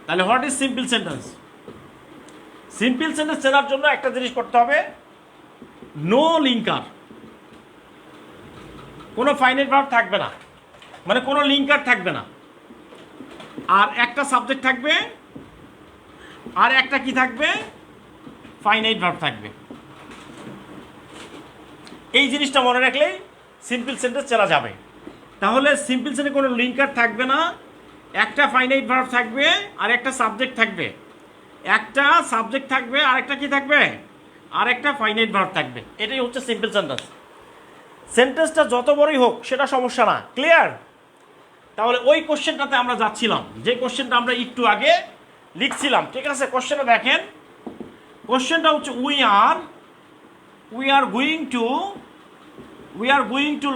তাহলে what is simple sentence? Simple sentence চেনার জন্য একটা জিনিস করতে হবে, নো লিঙ্কার, কোনো ফাইনাইট ভার্ব থাকবে না, মানে কোনো লিঙ্কার থাকবে না, আর একটা সাবজেক্ট থাকবে, আর একটা কি থাকবে? ফাইনাইট ভার্ব থাকবে। এই জিনিসটা মনে রাখলেই সিম্পল সেন্টেন্স চেনা যাবে। তাহলে সিম্পল সেন্টেন্সে কোনো লিঙ্কার থাকবে না, একটা ফাইনাইট ভার্ব থাকবে, আর একটা সাবজেক্ট থাকবে, একটা সাবজেক্ট থাকবে, আর একটা কি থাকবে? আর একটা ফাইনাইট ভার্ব থাকবে। এটাই হচ্ছে সিম্পল সেন্টেন্স। সেন্টেন্সটা যত বড়ই হোক সেটা সমস্যা না। ক্লিয়ার? তাহলে ওই কোশ্চেনটাতে আমরা যাচ্ছিলাম, যে কোশ্চেনটা আমরা একটু আগে লিখছিলাম, ঠিক আছে? কোশ্চেনটা দেখেন, কোশ্চেনটা হচ্ছে we are going to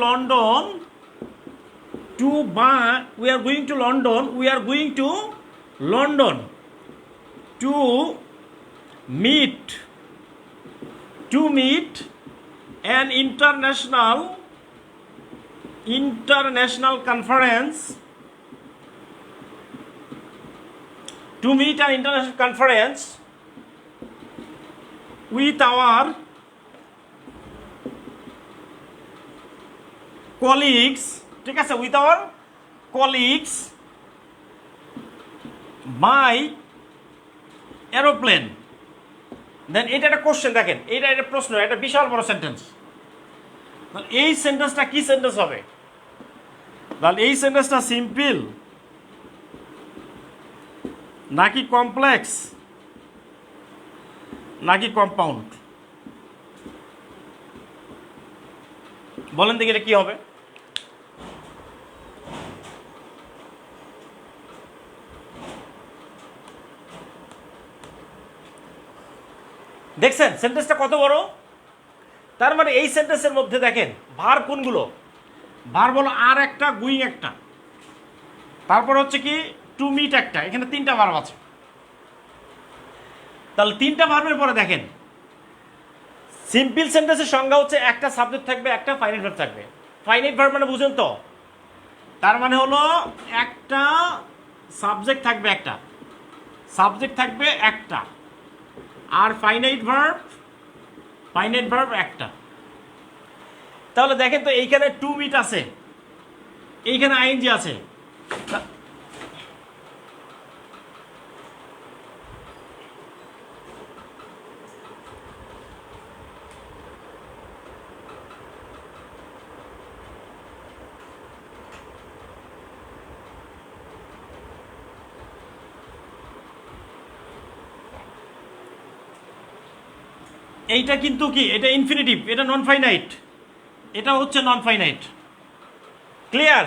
London to meet an international conference with our colleagues, ঠিক আছে? with our colleagues by aeroplane। দেন এটা একটা কোশ্চেন, দেখেন এটা একটা প্রশ্ন, এটা বিশাল বড় সেন্টেন্স। এই সেন্টেন্সটা কি সেন্টেন্স হবে? তাহলে এই সেন্টেন্সটা সিম্পল নাকি কমপ্লেক্স নাকি কম্পাউন্ড? বলেন দেখি এটা কি হবে? দেখছেন সেন্টেন্সটা কত বড়? তার মানে এই সেন্টেন্সের মধ্যে দেখেন ভার কোনগুলো, ভার বলো আর একটা, গুইং একটা, তারপর হচ্ছে কি টু মিট একটা, এখানে তিনটা ভার্ব আছে। তাহলে তিনটা ভার্বের পরে দেখেন সিম্পল সেন্টেন্সের সংজ্ঞা হচ্ছে একটা সাবজেক্ট থাকবে, একটা ফাইনাইট ভার্ব থাকবে। ফাইনাইট ভার্ব মানে বুঝেন তো, তার মানে হলো একটা সাবজেক্ট থাকবে, একটা সাবজেক্ট থাকবে একটা, আর ফাইনাইট ভার্ব একটা। তাহলে দেখেন তো এইখানে টু মিট আছে, এইখানে আইএনজি আছে। এইটা কিন্তু কি, এটা ইনফিনিটিভ, এটা নন ফাইনাইট, এটা হচ্ছে নন ফাইনাইট। ক্লিয়ার?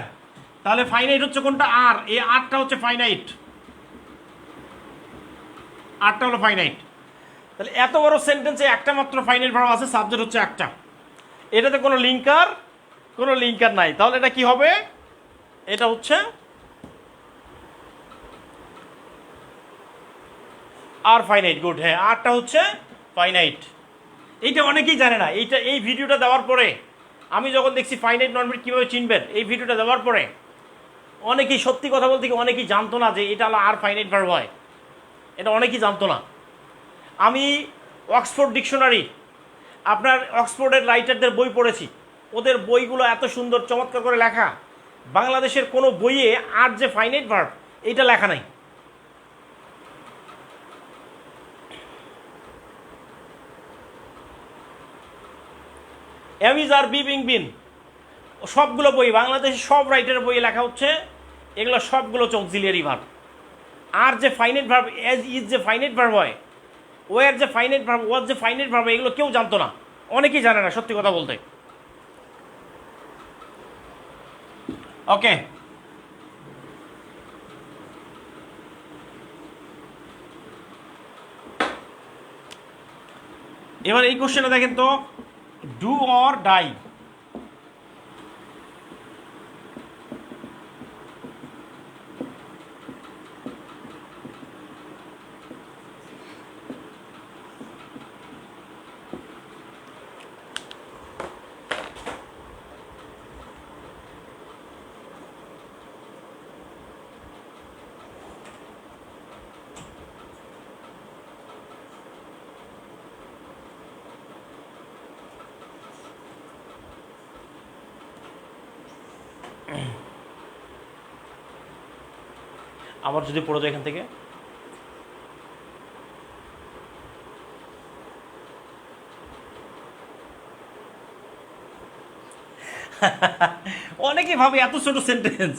তাহলে ফাইনাইট হচ্ছে কোনটা, আর এই আরটা হচ্ছে ফাইনাইট, আরটা হলো ফাইনাইট। তাহলে এত বড় সেন্টেন্সে একটা মাত্র ফাইনাইট ভার্ব আছে, সাবজেক্ট হচ্ছে একটা, এটাতে কোনো লিঙ্কার নাই। তাহলে এটা কি হবে, এটা হচ্ছে আর ফাইনাইট। গুড, হ্যাঁ আরটা হচ্ছে ফাইনাইট। এইটা অনেকেই জানে না। এই ভিডিওটা দেওয়ার পরে আমি যখন দেখছি ফাইনাইট নন ফাইনাইট কীভাবে চিনবেন, এই ভিডিওটা দেওয়ার পরে অনেকেই, সত্যি কথা বলতে কি অনেকেই জানতো না যে এটা হলো আর ফাইনাইট ভার্ব হয়, এটা অনেকেই জানতো না। আমি অক্সফোর্ড ডিকশনারি, আপনার অক্সফোর্ডের রাইটারদের বই পড়েছি, ওদের বইগুলো এত সুন্দর চমৎকার করে লেখা, বাংলাদেশের কোনো বইয়ে আর যে ফাইনাইট ভার্ব এইটা লেখা নাই। Am is are be being been, সবগুলো বই, বাংলাদেশের সব রাইটারের বইয়ে লেখা হচ্ছে এগুলো সবগুলো অক্সিলিয়ারি ভার্ব। আর যে ফাইনাইট ভার্ব, এজ ইজ যে ফাইনাইট ভার্ব হয়, ওয়ার যে ফাইনাইট ভার্ব, ওয়াজ যে ফাইনাইট ভার্ব, এগুলো কেউ জানতো না, অনেকেই জানে না সত্যি কথা বলতে। ওকে, এবার এই কোশ্চেনে দেখেন তো, ডু অর ডাই। আবার যদি পড়ে যায় এখান থেকে, অনেকেই ভাবে এত ছোট সেন্টেন্স,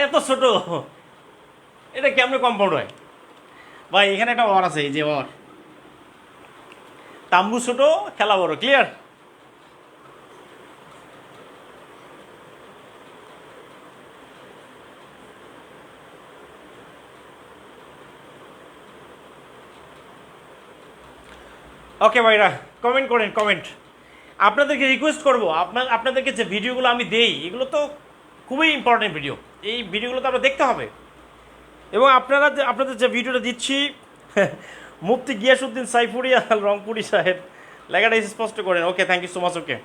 এত ছোট, এটা কেমনে কম্পাউন্ড হয় ভাই? এখানে একটা ওয়ার আছে, এই যে ওয়ার, তাম্বু ছোট খেলা বড়। ক্লিয়ার? ওকে ভাইরা, কমেন্ট করেন, কমেন্ট। আপনাদেরকে রিকোয়েস্ট করবো, আপনাদেরকে যে ভিডিওগুলো আমি দেই এগুলো তো খুবই ইম্পর্টেন্ট ভিডিও, এই ভিডিওগুলো তো আপনার দেখতে হবে। এবং আপনাদের যে ভিডিওটা দিচ্ছি, মুফতি গিয়াসউদ্দিন সাইফুরিয়া রংপুরি সাহেব লেখাটা স্পষ্ট করেন। ওকে, thank you so much. Okay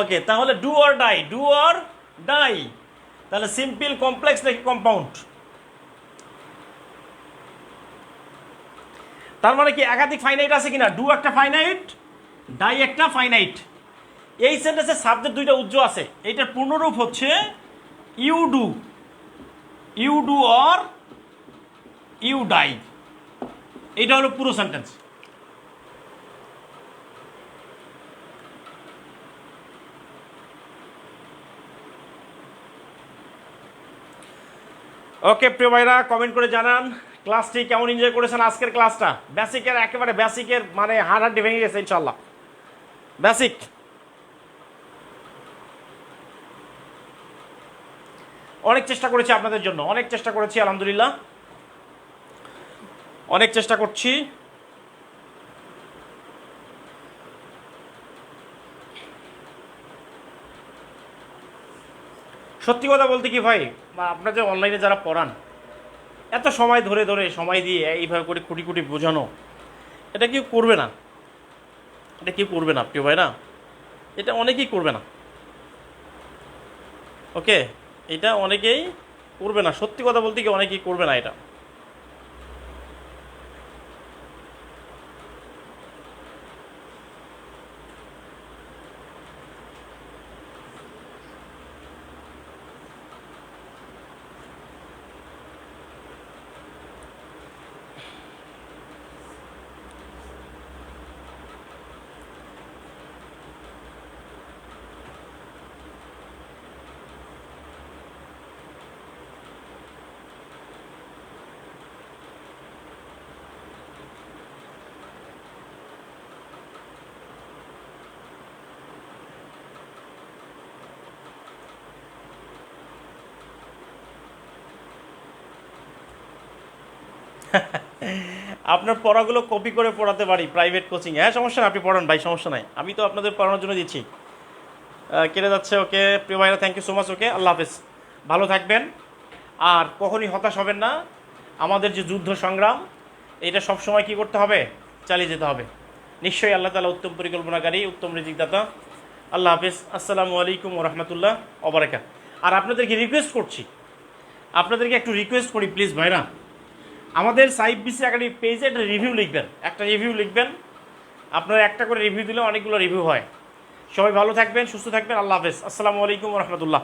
ওকে, তাহলে ডু অর ডাই, তাহলে সিম্পল, কমপ্লেক্স নাকি কম্পাউন্ড? তার মানে কি একাধিক ফাইনাইট আছে কিনা? ডু একটা ফাইনাইট, ডাই একটা ফাইনাইট। এই সেন্টেন্সের সাবজেক্ট দুইটা উজ্জ্ব আছে, এইটার পূর্ণরূপ হচ্ছে you do or you die, এইটা হলো পুরো সেন্টেন্স। ওকে প্রিয় ভাইরা, কমেন্ট করে জানান ক্লাসটি কেমন এনজয় করেছেন। আজকের ক্লাসটা বেসিকের, একেবারে বেসিকের, মানে হাড্ডি ভেঙে গেছে ইনশাল্লাহ। বেসিক অনেক চেষ্টা করেছি আপনাদের জন্য, অনেক চেষ্টা করেছি, আলহামদুলিল্লাহ অনেক চেষ্টা করছি। সত্যি কথা বলতে কি ভাই, আপনার যে অনলাইনে যারা পড়ান, এত সময় ধরে ধরে সময় দিয়ে এইভাবে করে খুঁটি খুঁটি বোঝানো, এটা কেউ করবে না, এটা কেউ করবে না প্রিয় ভাই না, এটা অনেকেই করবে না। ওকে, এটা অনেকেই করবে না, সত্যি কথা বলতে কি অনেকেই করবে না এটা। আপনার পড়াগুলো কপি করে পড়াতে পারি প্রাইভেট কোচিং, হ্যাঁ সমস্যা না, আপনি পড়ান ভাই, সমস্যা নাই, আমি তো আপনাদের পড়ানোর জন্য দিচ্ছি। কেটে যাচ্ছে, ওকে প্রিয় ভাইরা, থ্যাংক ইউ সো মাচ, ওকে আল্লাহ হাফেজ, ভালো থাকবেন। আর কখনই হতাশ হবেন না, আমাদের যে যুদ্ধ সংগ্রাম, এটা সবসময় কী করতে হবে, চালিয়ে যেতে হবে। নিশ্চয়ই আল্লাহ তাআলা উত্তম পরিকল্পনাকারী, উত্তম রিজিকদাতা। আল্লাহ হাফেজ, আসসালামু আলাইকুম ওয়া রাহমাতুল্লাহ ওয়া বারাকাতুহু। আর আপনাদেরকে রিকোয়েস্ট করছি, আপনাদেরকে একটু রিকোয়েস্ট করি প্লিজ ভাইরা, আমাদের সাইফ বিসি একাডেমি পেজে একটা রিভিউ লিখবেন, একটা রিভিউ লিখবেন। আপনারা একটা করে রিভিউ দিলে অনেকগুলো রিভিউ হয়। সবাই ভালো থাকবেন, সুস্থ থাকবেন, আল্লাহ হাফেজ, আসসালামু আলাইকুম ওয়া রাহমাতুল্লাহ।